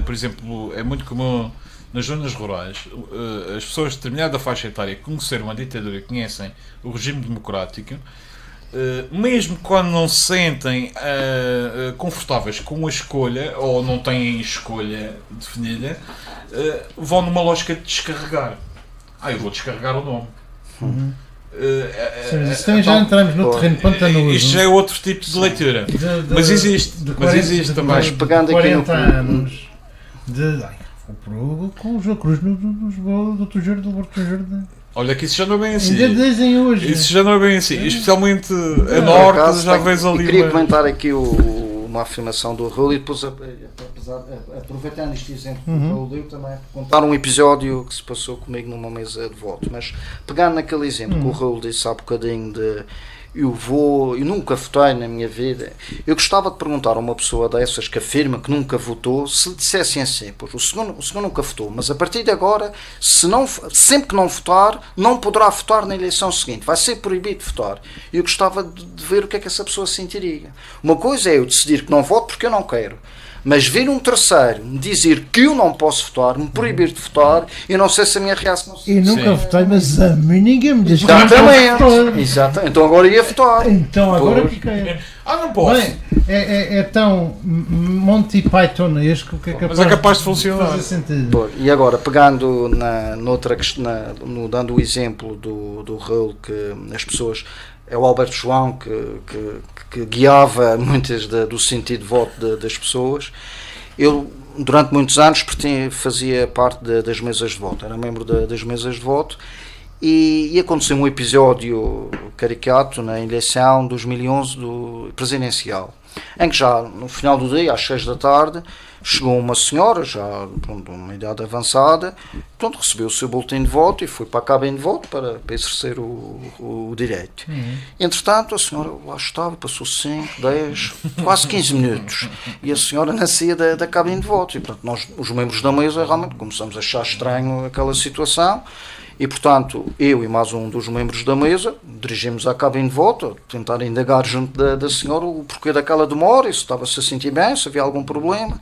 por exemplo, é muito comum nas zonas rurais, as pessoas de determinada faixa etária conheceram a ditadura, conhecem o regime democrático, mesmo quando não se sentem confortáveis com a escolha ou não têm escolha definida, vão numa lógica de descarregar. Eu vou descarregar o nome. Isso também já entramos no terreno pantanoso. Isto já é outro tipo de leitura. Mas existe também. Mas pegando 40 anos com o João Cruz do Dr. Jardim. Olha que isso já não é bem assim. Ainda dizem hoje. Isso já não é bem assim. Especialmente a norte, acaso, já vês ali. Queria comentar aqui uma afirmação do Raul e depois, aproveitando este exemplo do Raul, eu também contar um episódio que se passou comigo numa mesa de voto. Mas pegando naquele exemplo que o Raul disse há bocadinho de eu nunca votei na minha vida, eu gostava de perguntar a uma pessoa dessas que afirma que nunca votou, se lhe dissessem assim, pois o senhor nunca votou, mas a partir de agora, sempre que não votar, não poderá votar na eleição seguinte, vai ser proibido de votar. Eu gostava de ver o que é que essa pessoa sentiria. Uma coisa é eu decidir que não voto porque eu não quero, mas vir um terceiro me dizer que eu não posso votar, me proibir de votar, eu não sei se a minha reação... Eu nunca votei, mas a mim ninguém me diz que exatamente. Então agora ia votar. Então agora que quero. Não posso. Bem, é tão Monty Pythonesco que é capaz, Mas é capaz de funcionar. fazer sentido. Bom, e agora, pegando dando o exemplo do Raul, que as pessoas, é o Alberto João que guiava muitas do sentido de voto das pessoas. Eu, durante muitos anos, fazia parte das mesas de voto, era membro das mesas de voto, e aconteceu um episódio caricato na eleição de 2011 do presidencial, em que já no final do dia, às 6 da tarde, chegou uma senhora, já de uma idade avançada, portanto, recebeu o seu boletim de voto e foi para a cabine de voto para exercer o direito. Entretanto, a senhora lá estava, passou 5, 10, quase 15 minutos, e a senhora nascia da cabine de voto, e portanto nós, os membros da mesa, realmente começamos a achar estranho aquela situação, e portanto, eu e mais um dos membros da mesa dirigimos à cabine de voto, a tentar indagar junto da senhora o porquê daquela demora, se estava-se a sentir bem, se havia algum problema.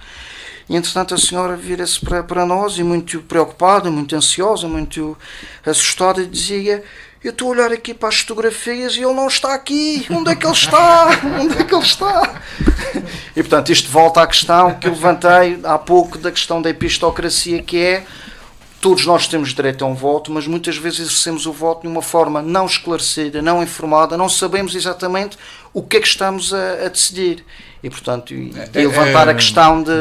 E entretanto a senhora vira-se para nós e muito preocupada, muito ansiosa, muito assustada, e dizia: eu estou a olhar aqui para as fotografias e ele não está aqui, onde é que ele está? Onde é que ele está? E portanto isto volta à questão que eu levantei há pouco, da questão da epistocracia, que é: todos nós temos direito a um voto, mas muitas vezes exercemos o voto de uma forma não esclarecida, não informada, não sabemos exatamente o que é que estamos a decidir. E, portanto, levantar a questão de...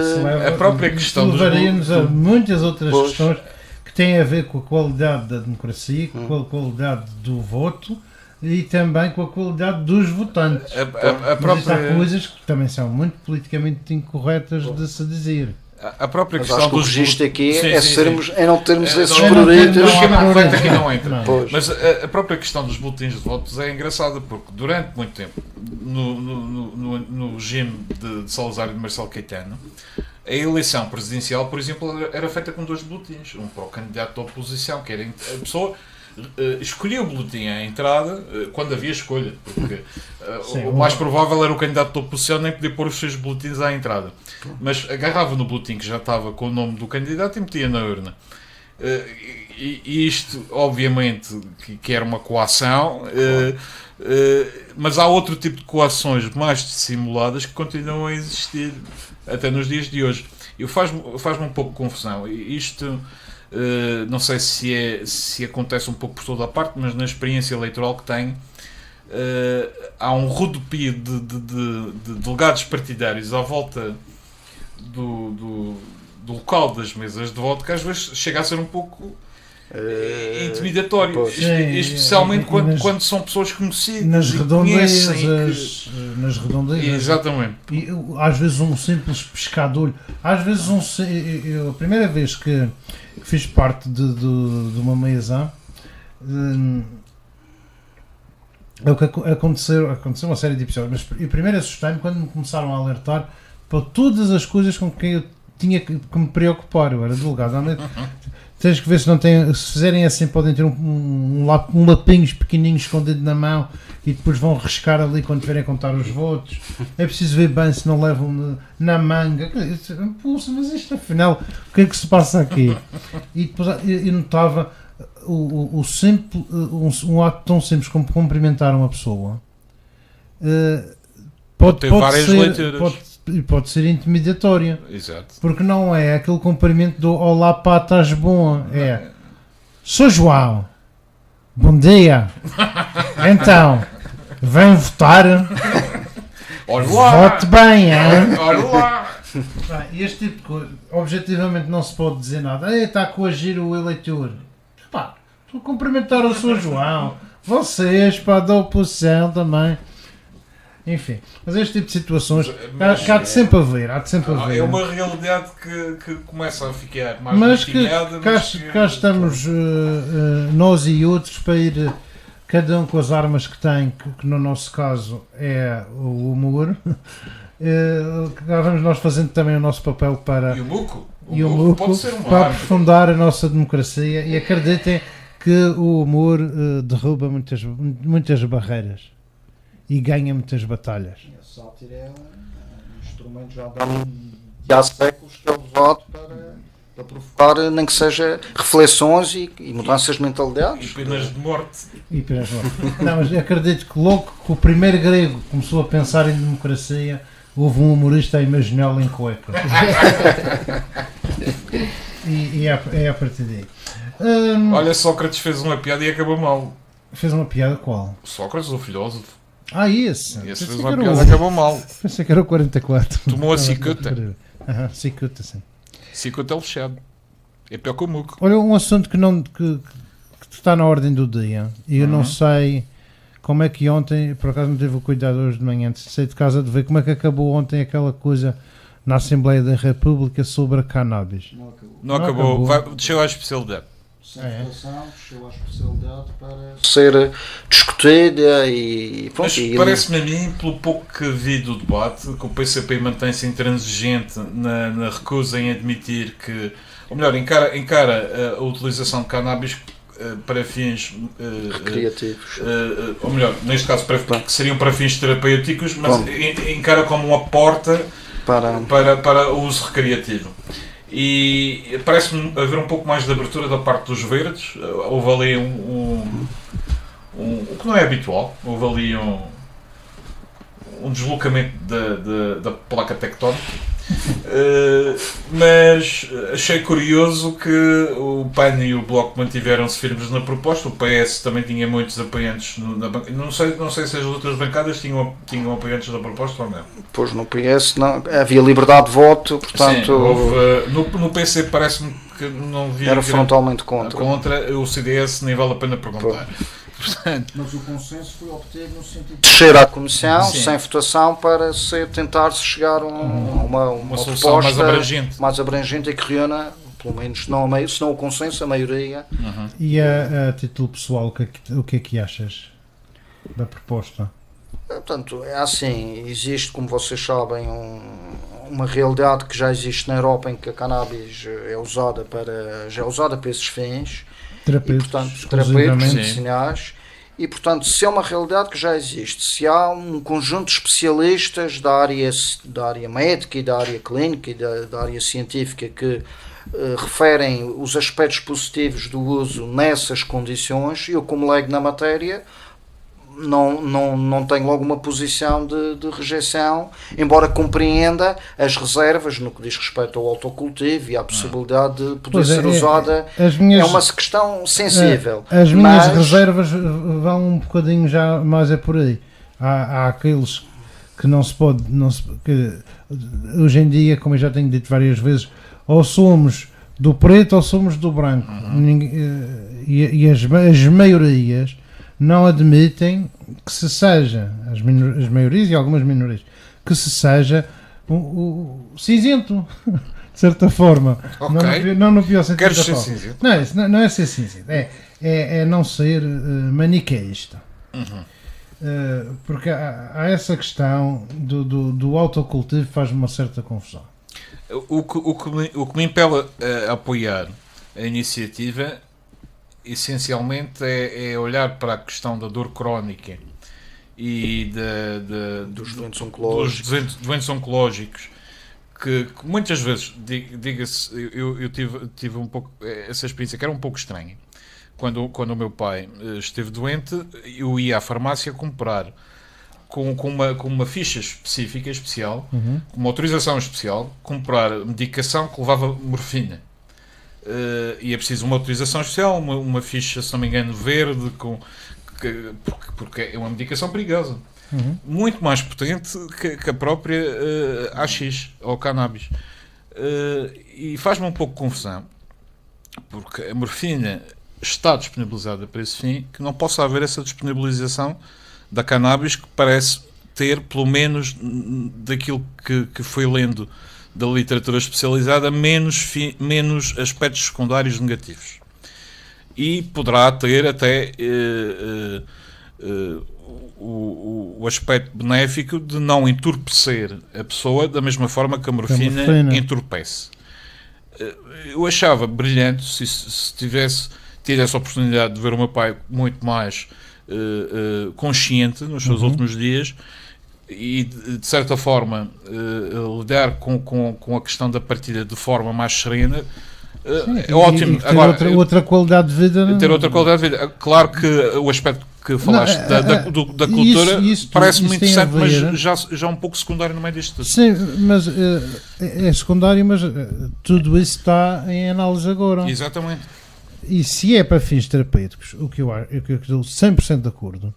A própria questão dos... Levaria-nos a muitas outras questões que têm a ver com a qualidade da democracia, com a qualidade do voto e também com a qualidade dos votantes. Mas há coisas que também são muito politicamente incorretas de se dizer. A própria Mas questão acho que o registro aqui sim. é não termos esses pruritos. pruritos. O esquema correto aqui não entra. Não. Mas a própria questão dos boletins de votos é engraçada, porque durante muito tempo, no regime de Salazar e de Marcelo Caetano, a eleição presidencial, por exemplo, era feita com 2 boletins. Um para o candidato da oposição, que era a pessoa... escolhia o boletim à entrada quando havia escolha, porque o mais provável era o candidato da oposição nem poder pôr os seus boletins à entrada, mas agarrava no boletim que já estava com o nome do candidato e metia na urna. E isto obviamente que era uma coação, mas há outro tipo de coações mais dissimuladas que continuam a existir até nos dias de hoje. E faz-me um pouco de confusão. Isto não sei se acontece um pouco por toda a parte, mas na experiência eleitoral que tenho, há um rodopio de delegados partidários à volta do local das mesas de voto, que às vezes chega a ser um pouco intimidatório, especialmente quando são pessoas conhecidas nas redondezas. Nas redondezas. Exatamente. E, às vezes um simples pescador, às vezes a primeira vez que fiz parte de uma mesa, o que aconteceu uma série de episódios, mas eu primeiro assustei-me quando me começaram a alertar para todas as coisas com que eu tinha que me preocupar. Eu era delegado. Tens que ver se fizerem assim, podem ter um lapinhos pequenininho escondido na mão e depois vão riscar ali quando tiverem a contar os votos. É preciso ver bem se não levam na manga. Poxa, mas isto afinal, o que é que se passa aqui? E depois eu notava um ato tão simples como cumprimentar uma pessoa. Pode ter várias leituras. Pode ser intimidatório. Exato. Porque não é aquele cumprimento do olá pá, estás bom. É: sou João, bom dia. Então, vem votar. Vote bem, hein? Olha lá. Este tipo de coisa, objetivamente não se pode dizer nada. Está a coagir o eleitor. Pá, estou a cumprimentar o Sr. João. Vocês, pá, da oposição também. Enfim, mas este tipo de situações há de sempre haver. É uma realidade que começa a ficar mais mas que cá estamos nós e outros para ir cada um com as armas que tem, que no nosso caso é o humor. Vamos nós fazendo também o nosso papel para o muco pode ser para aprofundar a nossa democracia, e acreditem que o humor derruba muitas barreiras e ganha muitas batalhas. A sátira é um instrumento já há séculos que é usado para provocar, nem que seja reflexões e mudanças de E mentalidades. penas de morte. Não, mas acredito que logo que o primeiro grego começou a pensar em democracia, houve um humorista a imaginá-lo em cueca. e é a partir daí. Olha, Sócrates fez uma piada e acabou mal. Fez uma piada qual? Sócrates, o filósofo. Esse Esse Pensei fez que uma era piada o- e acabou mal. Pensei que era o 44. Tomou a cicuta. Cicuta, sim. Cicuta é lixado. É pior que o muco. Olha, um assunto que está na ordem do dia e eu não sei como é que ontem, por acaso não tive o cuidado hoje de manhã antes de sair de casa de ver como é que acabou ontem aquela coisa na Assembleia da República sobre a cannabis. Não acabou. Desceu à especialidade. Chegou à especialidade para ser discutida e pronto. Mas parece-me a mim, pelo pouco que vi do debate, que o PCP mantém-se intransigente na recusa em admitir que, ou melhor, encara a utilização de cannabis para fins recreativos. ou melhor, neste caso que seriam para fins terapêuticos, mas encara como uma porta para o uso recreativo. E parece-me haver um pouco mais de abertura da parte dos verdes. Houve ali o que não é habitual, houve ali um deslocamento da placa tectónica. Mas achei curioso que o PAN e o Bloco mantiveram-se firmes na proposta. O PS também tinha muitos apoiantes na bancada. Não sei se as outras bancadas tinham apoiantes da proposta ou não. Pois no PS não, havia liberdade de voto, portanto. Sim, houve, no PC parece-me que não vi. Era frontalmente contra. O CDS nem vale a pena perguntar. Portanto, mas o consenso foi obtido no sentido de descer à Comissão, sim, sem votação, para tentar-se chegar a uma solução proposta mais abrangente e que reúna, pelo menos, se não o consenso, a maioria. E a título pessoal, o que é que achas da proposta? Portanto, é assim, existe, como vocês sabem, uma realidade que já existe na Europa em que a cannabis é usada para esses fins. Terapêuticos, terapêuticos, medicinais, e portanto, se é uma realidade que já existe, se há um conjunto de especialistas da área médica e da área clínica e da área científica que referem os aspectos positivos do uso nessas condições, eu, como leigo na matéria, não tenho logo uma posição de rejeição, embora compreenda as reservas no que diz respeito ao autocultivo e à possibilidade de poder ser usada. É uma questão sensível. As minhas reservas vão um bocadinho já mais por aí. Há aqueles que não se pode, que hoje em dia, como eu já tenho dito várias vezes, ou somos do preto ou somos do branco. E as maiorias não admitem que se seja, as maiorias e algumas minorias, que se seja o cinzento, de certa forma. Okay. Não no pior sentido. Queres da ser forma. cinzento? Não é ser cinzento, é não ser maniqueísta. Porque há essa questão do autocultivo, faz-me uma certa confusão. O que me impele a apoiar a iniciativa essencialmente é olhar para a questão da dor crónica e dos doentes oncológicos que muitas vezes, diga-se, eu tive um pouco essa experiência que era um pouco estranha. Quando o meu pai esteve doente, eu ia à farmácia comprar com uma ficha especial, com uma autorização especial, comprar medicação que levava morfina. E é preciso uma autorização especial, uma ficha, se não me engano, verde, porque é uma medicação perigosa. Muito mais potente que a própria AX, ou cannabis. E faz-me um pouco confusão, porque a morfina está disponibilizada para esse fim, que não possa haver essa disponibilização da cannabis, que parece ter, pelo menos daquilo que foi lendo da literatura especializada, menos aspectos secundários negativos. E poderá ter até o aspecto benéfico de não entorpecer a pessoa da mesma forma que a morfina entorpece. Eu achava brilhante se tivesse tido essa oportunidade de ver o meu pai muito mais consciente nos seus últimos dias e de certa forma lidar com a questão da partilha de forma mais serena, é ótimo. Ter agora, outra qualidade de vida. Ter outra qualidade de vida. Claro que o aspecto que falaste da cultura parece muito interessante, mas já um pouco secundário no meio disto tudo. Sim, mas é secundário, mas tudo isso está em análise agora. Exatamente. E se é para fins terapêuticos, o que eu estou 100% de acordo,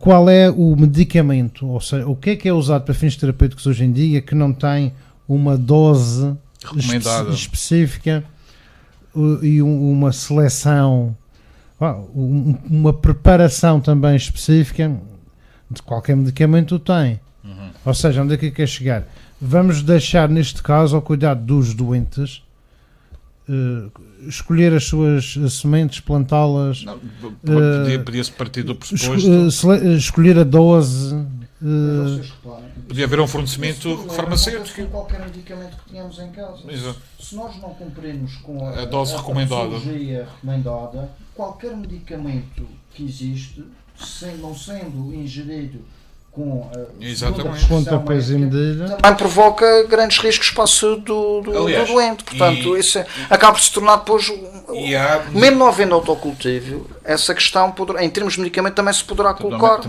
qual é o medicamento, ou seja, o que é usado para fins terapêuticos hoje em dia que não tem uma dose específica e uma seleção, uma preparação também específica de qualquer medicamento tem. Ou seja, onde é que quer chegar? Vamos deixar neste caso ao cuidado dos doentes escolher as suas sementes, plantá-las. Podia-se partir do pressuposto. Escolher a dose. Podia haver um fornecimento farmacêutico. Com qualquer medicamento que tenhamos em casa. Exato. Se nós não cumprirmos com a dose recomendada, qualquer medicamento que existe, não sendo ingerido com conta peso e medida, também provoca grandes riscos para a saúde do doente. Portanto, isso acaba por se tornar depois, mesmo não havendo autocultivo, essa questão, em termos de medicamento, também se poderá colocar,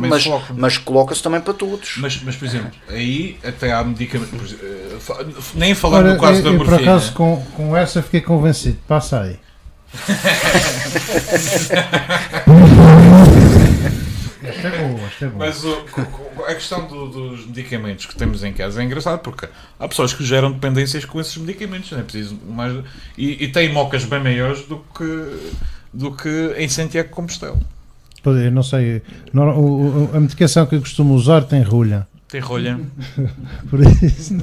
mas coloca-se também para todos. Mas, por exemplo, aí até há medicamentos, nem falando do caso da morfina. Por acaso, com essa fiquei convencido. Passa aí. Esta é boa. Mas a questão dos medicamentos que temos em casa é engraçado, porque há pessoas que geram dependências com esses medicamentos, não é preciso mais, e têm mocas bem maiores do que em Santiago de Compostela. Eu não sei, a medicação que eu costumo usar tem rolha. Tem rolha? Por isso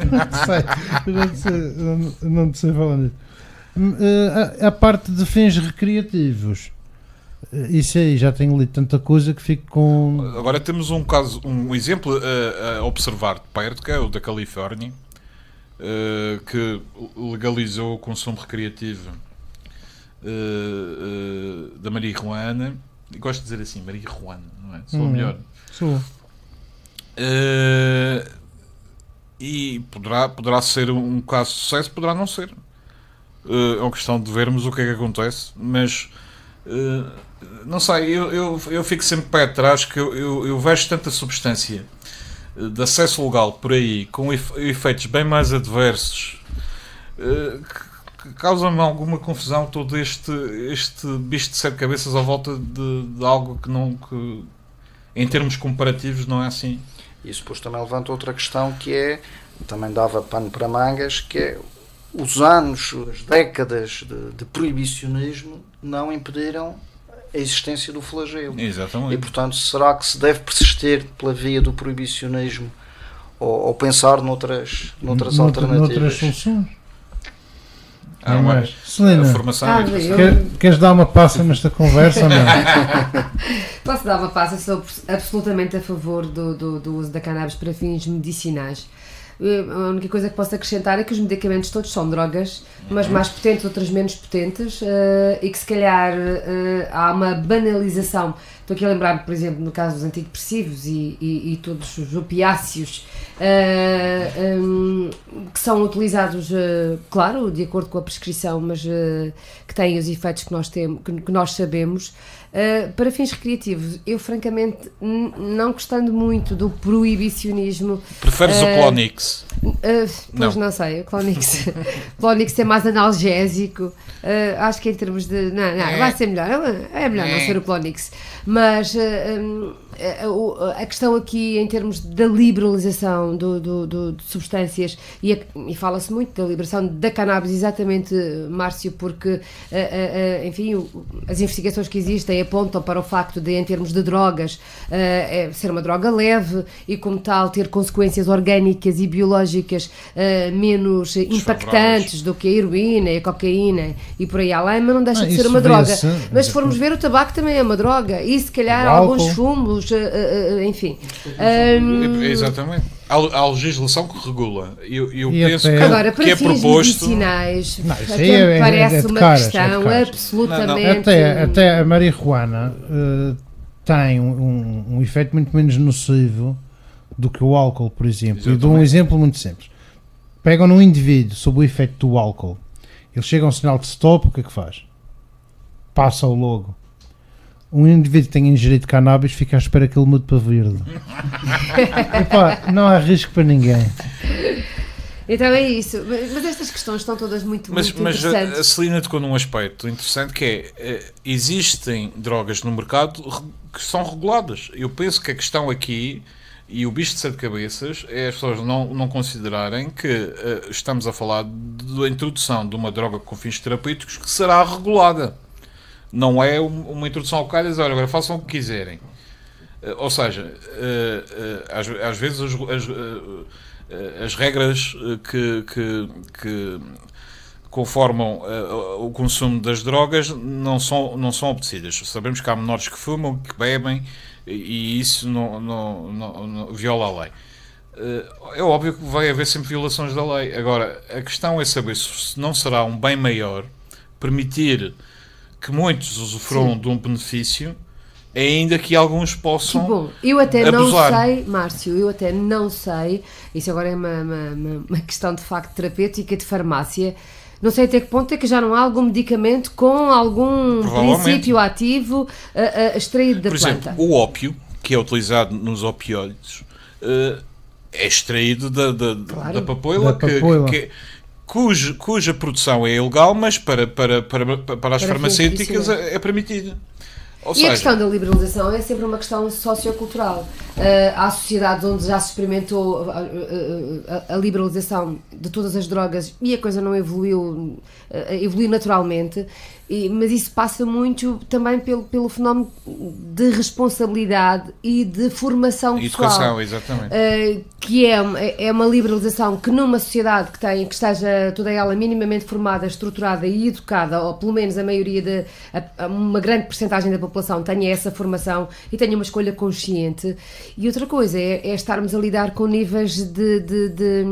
não sei falar disso. A parte de fins recreativos, isso aí já tenho lido tanta coisa que fico com... Agora temos um exemplo a observar de perto, que é o da Califórnia, que legalizou o consumo recreativo da marihuana. Gosto de dizer assim, marihuana, não é? Sou a melhor. Sou. E poderá ser um caso de sucesso, poderá não ser. É uma questão de vermos o que é que acontece, mas não sei, eu fico sempre pé atrás, que eu vejo tanta substância de acesso legal por aí, com efeitos bem mais adversos, que causam-me alguma confusão todo este bicho de 7 cabeças à volta de algo que em termos comparativos não é assim. Isso depois também levanta outra questão, que também dava pano para mangas, que é os anos, as décadas de proibicionismo não impediram a existência do flagelo. Exatamente. E portanto, será que se deve persistir pela via do proibicionismo ou pensar noutras alternativas? Noutras soluções? A formação queres dar uma passa nesta conversa ou não? Posso dar uma passa? Sou absolutamente a favor do uso da cannabis para fins medicinais. A única coisa que posso acrescentar é que os medicamentos todos são drogas, mas mais potentes, outras menos potentes, e que se calhar há uma banalização. Estou aqui a lembrar-me, por exemplo, no caso dos antidepressivos e todos os opiáceos, que são utilizados, claro, de acordo com a prescrição, mas que têm os efeitos que nós sabemos. Para fins recreativos, eu francamente, não gostando muito do proibicionismo... Preferes o Clonix? Pois não sei, o Clonix. O Clonix é mais analgésico, acho que em termos de... Não, vai ser melhor, é melhor não ser o Clonix. Mas a questão aqui, em termos da liberalização de substâncias, e fala-se muito da liberação da cannabis, exatamente, Márcio, porque, enfim, as investigações que existem apontam para o facto de, em termos de drogas, ser uma droga leve e, como tal, ter consequências orgânicas e biológicas menos impactantes do que a heroína e a cocaína e por aí além, mas não deixa de ser uma droga. Mas se formos ver, o tabaco também é uma droga, e se calhar alguns fumos, enfim. Exatamente. Há legislação que regula. Eu penso agora, que é proposto... medicinais, me parece uma questão absolutamente... Até a marihuana tem um efeito muito menos nocivo do que o álcool, por exemplo. Exatamente. E dou um exemplo muito simples. Pegam num indivíduo sob o efeito do álcool Ele chega a um sinal de stop, o que é que faz? Passa o logo. Um indivíduo que tenha ingerido cannabis fica à espera que ele mude para verde. Epá, não há risco para ninguém. Então é isso. Mas estas questões estão todas muito interessantes. A Celina tocou num aspecto interessante que existem drogas no mercado que são reguladas. Eu penso que a questão aqui, e o bicho de 7 cabeças, é as pessoas não considerarem que estamos a falar da introdução de uma droga com fins terapêuticos que será regulada. Não é uma introdução ao calhas, olha, agora façam o que quiserem. Ou seja, às vezes as regras que conformam o consumo das drogas não são obedecidas. Sabemos que há menores que fumam, que bebem, e isso não viola a lei. É óbvio que vai haver sempre violações da lei. Agora, a questão é saber se não será um bem maior permitir que muitos usufruam de um benefício, ainda que alguns possam abusar. Bom, eu até não sei, Márcio, não sei, isso agora é uma questão de facto terapêutica, de farmácia, não sei até que ponto é que já não há algum medicamento com algum princípio ativo extraído da planta. Por exemplo, o ópio, que é utilizado nos opioides, é extraído da papoila, cuja produção é ilegal, mas para as farmacêuticas é permitida. A questão da liberalização é sempre uma questão sociocultural. Há sociedades onde já se experimentou a liberalização de todas as drogas e a coisa não evoluiu naturalmente, mas isso passa muito também pelo fenómeno de responsabilidade e de formação pessoal. Educação, exatamente. Que é uma liberalização que numa sociedade que esteja toda ela minimamente formada, estruturada e educada, ou pelo menos a maioria uma grande percentagem da população tenha essa formação e tenha uma escolha consciente. E outra coisa é estarmos a lidar com níveis de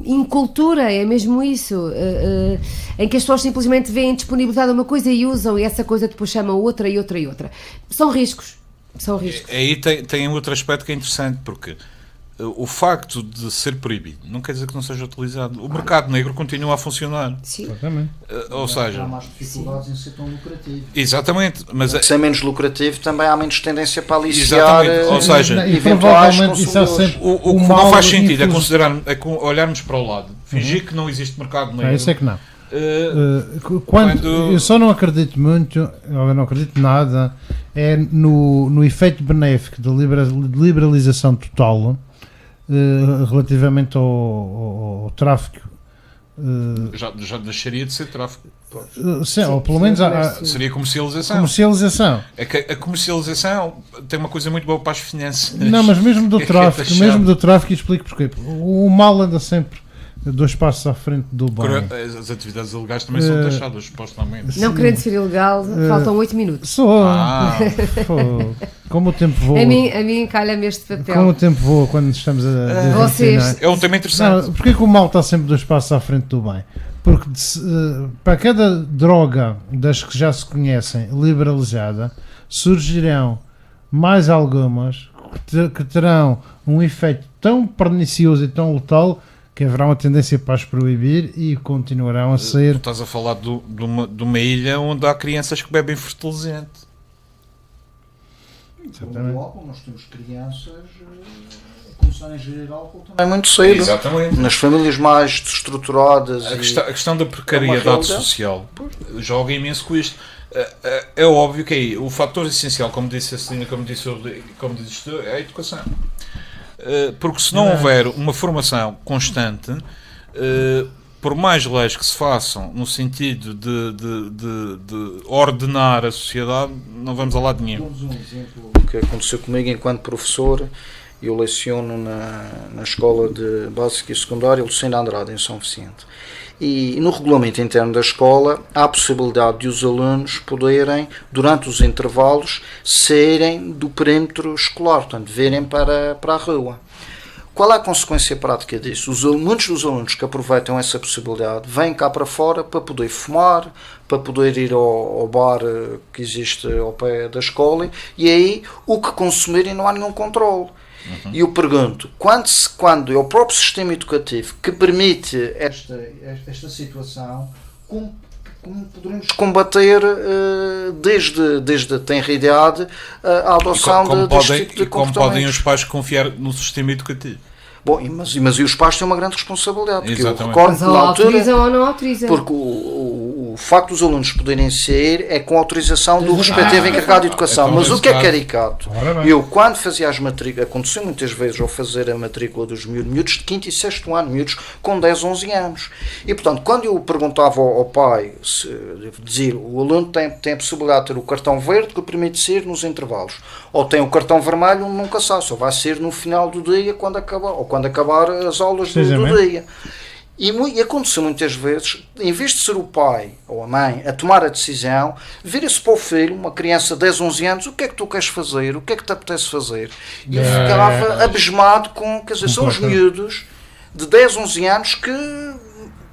incultura, é mesmo isso, em que as pessoas simplesmente veem disponibilizada uma coisa e usam, e essa coisa depois chama outra e outra e outra. São riscos. Aí tem outro aspecto que é interessante, porque o facto de ser proibido não quer dizer que não seja utilizado. O mercado negro continua a funcionar. Sim. Exatamente. Ou seja, há mais dificuldades em ser tão lucrativo. Exatamente. Mas se é menos lucrativo, também há menos tendência para aliciar. Ou seja, eventualmente isso é sempre o que não faz sentido é olharmos para o lado, fingir que não existe mercado negro. Isso é que não. Eu só não acredito muito, eu não acredito nada, é no efeito benéfico de liberalização total relativamente ao tráfico. Já deixaria de ser tráfico. Sim, ou pelo menos seria comercialização. É que a comercialização tem uma coisa muito boa para as finanças. Não, mas mesmo do tráfico, explico porquê. O mal anda sempre 2 passos à frente do bem. As atividades ilegais também são taxadas, supostamente. Não querendo ser ilegal, faltam 8 minutos. Como o tempo voa. A mim calha-me este papel. Como o tempo voa quando estamos a vocês. É um tema interessante. Porquê que o mal está sempre 2 passos à frente do bem? Porque para cada droga das que já se conhecem liberalizada, surgirão mais algumas que terão um efeito tão pernicioso e tão letal que haverá uma tendência para as proibir e continuarão a ser... Tu estás a falar de uma ilha onde há crianças que bebem fertilizante. Exatamente. Nós temos crianças a começarem a gerir álcool também muito cedo. Exatamente. Nas famílias mais destruturadas. A questão da precariedade social joga imenso com isto. É óbvio que aí o fator essencial, como disse a Celina, como disse tu, é a educação. Porque se não houver uma formação constante, por mais leis que se façam no sentido de ordenar a sociedade, não vamos a lado nenhum. Temos um exemplo que aconteceu comigo enquanto professor. Eu leciono na escola de básica e secundária Lucena Andrade, em São Vicente. E no regulamento interno da escola há a possibilidade de os alunos poderem, durante os intervalos, saírem do perímetro escolar, portanto, virem para a rua. Qual é a consequência prática disso? Muitos dos alunos que aproveitam essa possibilidade vêm cá para fora para poder fumar, para poder ir ao bar que existe ao pé da escola, e aí o que consumirem não há nenhum controle. E eu pergunto, quando é o próprio sistema educativo que permite esta situação, como poderemos combater desde a tenra idade a adoção deste tipo de como comportamento? podem os pais confiar no sistema educativo? Bom, mas e os pais têm uma grande responsabilidade, porque eu Exatamente. recordo Mas que ou na altura, autorizam ou não autorizam. porque o facto dos alunos poderem sair é com autorização do respectivo encarregado de educação. então, Mas o nesse que é caso- caricato? Ora bem. Eu, quando fazia as matrículas, aconteceu muitas vezes ao fazer a matrícula dos miúdos de 5º e 6º ano, miúdos com 10, 11 anos. E, portanto, quando eu perguntava ao pai, dizia, o aluno tem a possibilidade de ter o cartão verde que permite sair nos intervalos, ou tem o cartão vermelho, nunca sabe, só vai ser no final do dia, quando acabar as aulas do dia. E aconteceu muitas vezes, em vez de ser o pai ou a mãe a tomar a decisão, vira-se para o filho, uma criança de 10, 11 anos, o que é que tu queres fazer? O que é que te apetece fazer? E ele ficava abismado com, quer dizer, são os miúdos de 10, 11 anos que,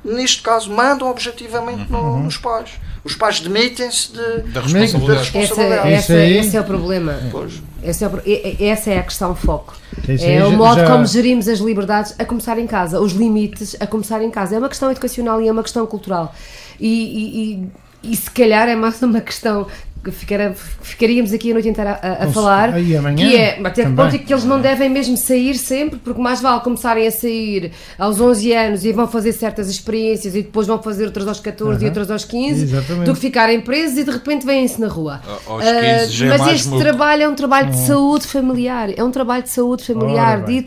neste caso, mandam objetivamente nos pais. Os pais demitem-se Da responsabilidade. Esse é o problema. Pois. Essa é a questão foco. Isso É aí o já- modo já- como gerimos as liberdades a começar em casa, os limites a começar em casa. É uma questão educacional e é uma questão cultural. E se calhar é mais uma questão que ficaríamos aqui a noite inteira a falar, aí amanhã que é até que também. ponto é que eles não devem mesmo sair sempre, porque mais vale começarem a sair aos 11 anos e vão fazer certas experiências e depois vão fazer outras aos 14 e outras aos 15, Exatamente. do que ficarem presos e de repente vêm-se na rua. Aos 15 já é Mas mais este mútuo. trabalho é um trabalho de saúde familiar, é um trabalho de saúde familiar, Ora bem.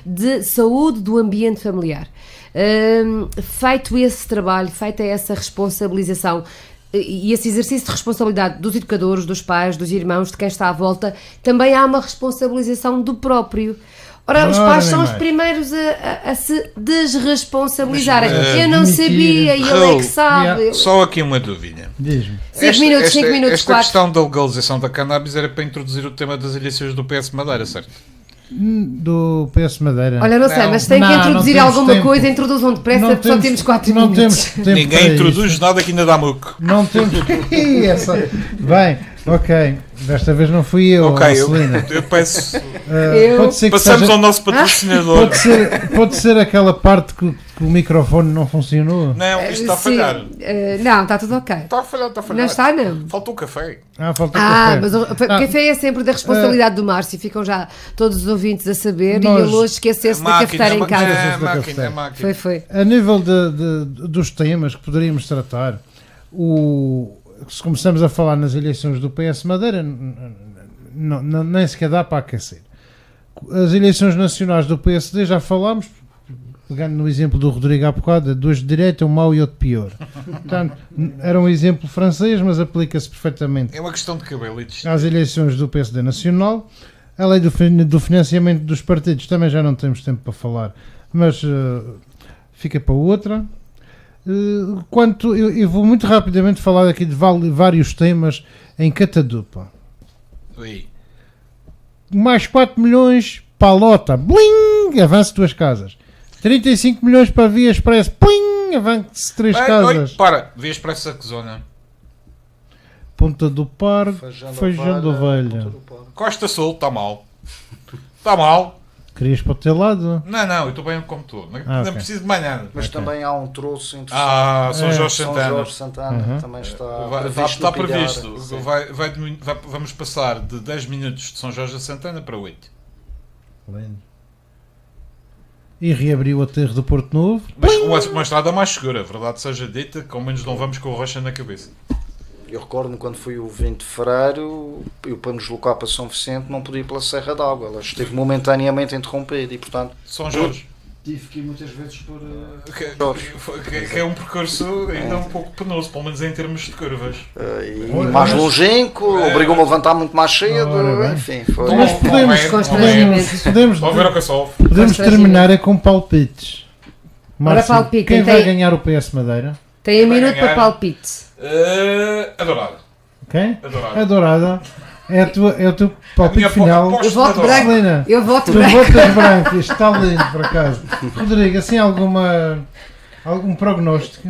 de saúde do ambiente familiar. Feito esse trabalho, feita essa responsabilização e esse exercício de responsabilidade dos educadores, dos pais, dos irmãos, de quem está à volta, também há uma responsabilização do próprio. Ora, os Ora, pais nem são os mais. primeiros a se desresponsabilizarem. Eu não admitir- sabia e ele é Raul, que sabe. yeah. Só aqui uma dúvida. Diz-me. 5 minutos, 5 minutos, Esta 4. questão da legalização da cannabis era para introduzir o tema das eleições do PS Madeira, certo? Do PS Madeira. Olha, não sei, Não. mas tem que Não, não introduzir temos alguma tempo. coisa, introduzam depressa, Não só temos 4 não minutos. temos tempo Ninguém para introduz isso. nada que ainda dá muco. Não temos. Ih, Bem, ok. Desta vez não fui eu, Ok, Celina. eu peço. Pode ser que Passamos seja- ao nosso patrocinador. Pode ser aquela parte que o microfone não funcionou. Não, isto está a Sim, falhar. não, está tudo ok. Está a falhar, está a falhar. Não está, não. Falta o café. Falta café. Mas o café é sempre da responsabilidade do Márcio, ficam já todos os ouvintes a saber, Nós- e ele hoje esquecesse da cafeteira em casa. É, da máquina, cafeteira. máquina. Foi. A nível dos temas que poderíamos tratar, se começamos a falar nas eleições do PS Madeira, nem sequer dá para aquecer. As eleições nacionais do PSD já falámos, pegando no exemplo do Rodrigo há bocado, dois de direita, um mau e outro pior. Portanto, era um exemplo francês, mas aplica-se perfeitamente É uma questão de cabelitos. às eleições do PSD Nacional. A lei do financiamento dos partidos também já não temos tempo para falar, mas fica para outra. Eu vou muito rapidamente falar aqui de vários temas em catadupa. Ui. Mais 4 milhões para a lota, bling, avance 2 casas. 35 milhões para a Via Express, bling, avance 3 casas. Para, vês para essa zona. Ponta do Par, Feijão da Ovelha. Costa Sul, está mal. Está mal. Querias para o teu lado? Não, eu estou bem como estou. Não ok. preciso de mais nada. Mas também há um troço interessante. São Jorge São Santana. Jorge Santana também Está previsto. Sim. Vamos passar de 10 minutos de São Jorge a Santana para 8. Lindo. E reabriu o aterro do Porto Novo. Mas uma estrada mais segura, verdade seja dita, que ao menos não vamos com o rocha na cabeça. Eu recordo-me quando foi o 20 de fevereiro, eu para me deslocar para São Vicente não podia ir pela Serra d'Água, ela esteve momentaneamente interrompida e portanto São Jorge. tive que ir muitas vezes por Que é um percurso ainda um pouco penoso, pelo menos em termos de curvas. e mais longínquo, obrigou-me a levantar muito mais cedo, Ora bem. enfim, foi. Mas Vão ver o que eu sofro. podemos terminar com palpites. Márcio, palpite, quem tem- vai ganhar o PS Madeira? Tem um Vai minuto ganhar. para palpite. Adorado. Quem? Adorado. A Dourada. É o teu palpite minha final. aposta- Eu voto Adoro. branco. Celina, Eu voto tu branco. votas branco. Isto está lindo, por acaso. Rodrigo, assim algum prognóstico?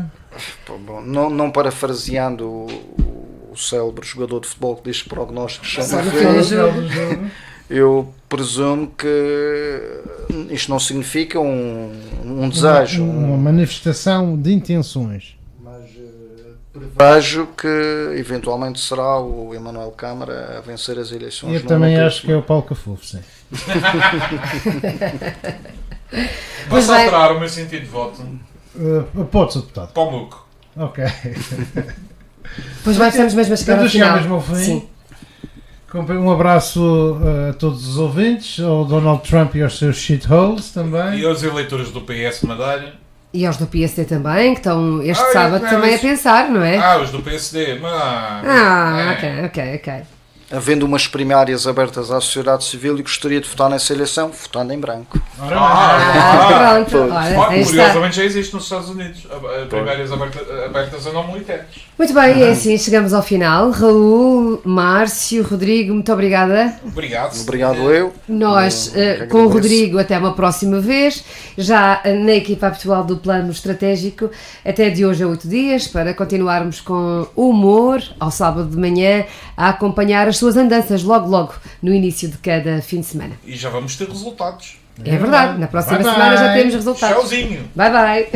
Pô, bom, não parafraseando o célebre jogador de futebol que diz que prognósticos são Sabe o do que é fim, o jogo? Eu presumo que isto não significa um desejo. Uma manifestação de intenções. Mas prevejo que eventualmente será o Emanuel Câmara a vencer as eleições. Eu também acho que é o Paulo Cafufo, sim. Posso alterar o meu sentido de voto Pode ser deputado. para o Muco. Ok. Pois vai, estamos mesmo a chegar ao Estamos a chegar final. mesmo ao fim. Sim. Um abraço a todos os ouvintes, ao Donald Trump e aos seus shitholes também. E aos eleitores do PS de Madeira. E aos do PSD também, que estão este Ah, sábado não, também a isso- pensar, não é? Os do PSD. Ok. Havendo umas primárias abertas à sociedade civil e gostaria de votar nessa eleição, votando em branco. Pronto, Pois. olha, aí está. Curiosamente já existe nos Estados Unidos. Primárias abertas a não militantes. Muito bem, é assim, chegamos ao final. Raul, Márcio, Rodrigo, muito obrigada. Obrigado. Obrigado eu. Nós, Que com o agradeço. Rodrigo, até uma próxima vez, já na equipa habitual do Plano Estratégico, até de hoje a 8 dias, para continuarmos com humor, ao sábado de manhã, a acompanhar as suas andanças logo no início de cada fim de semana. E já vamos ter resultados. É verdade, na próxima Bye, semana já bye. temos resultados. Tchauzinho. Bye bye!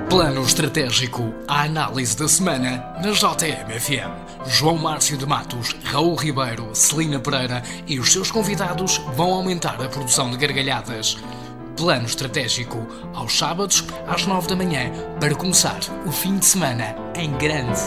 Plano Estratégico, a análise da semana na JMFM. João Márcio de Matos, Raul Ribeiro, Celina Pereira e os seus convidados vão aumentar a produção de gargalhadas. Plano Estratégico, aos sábados, às 9 da manhã, para começar o fim de semana em grande.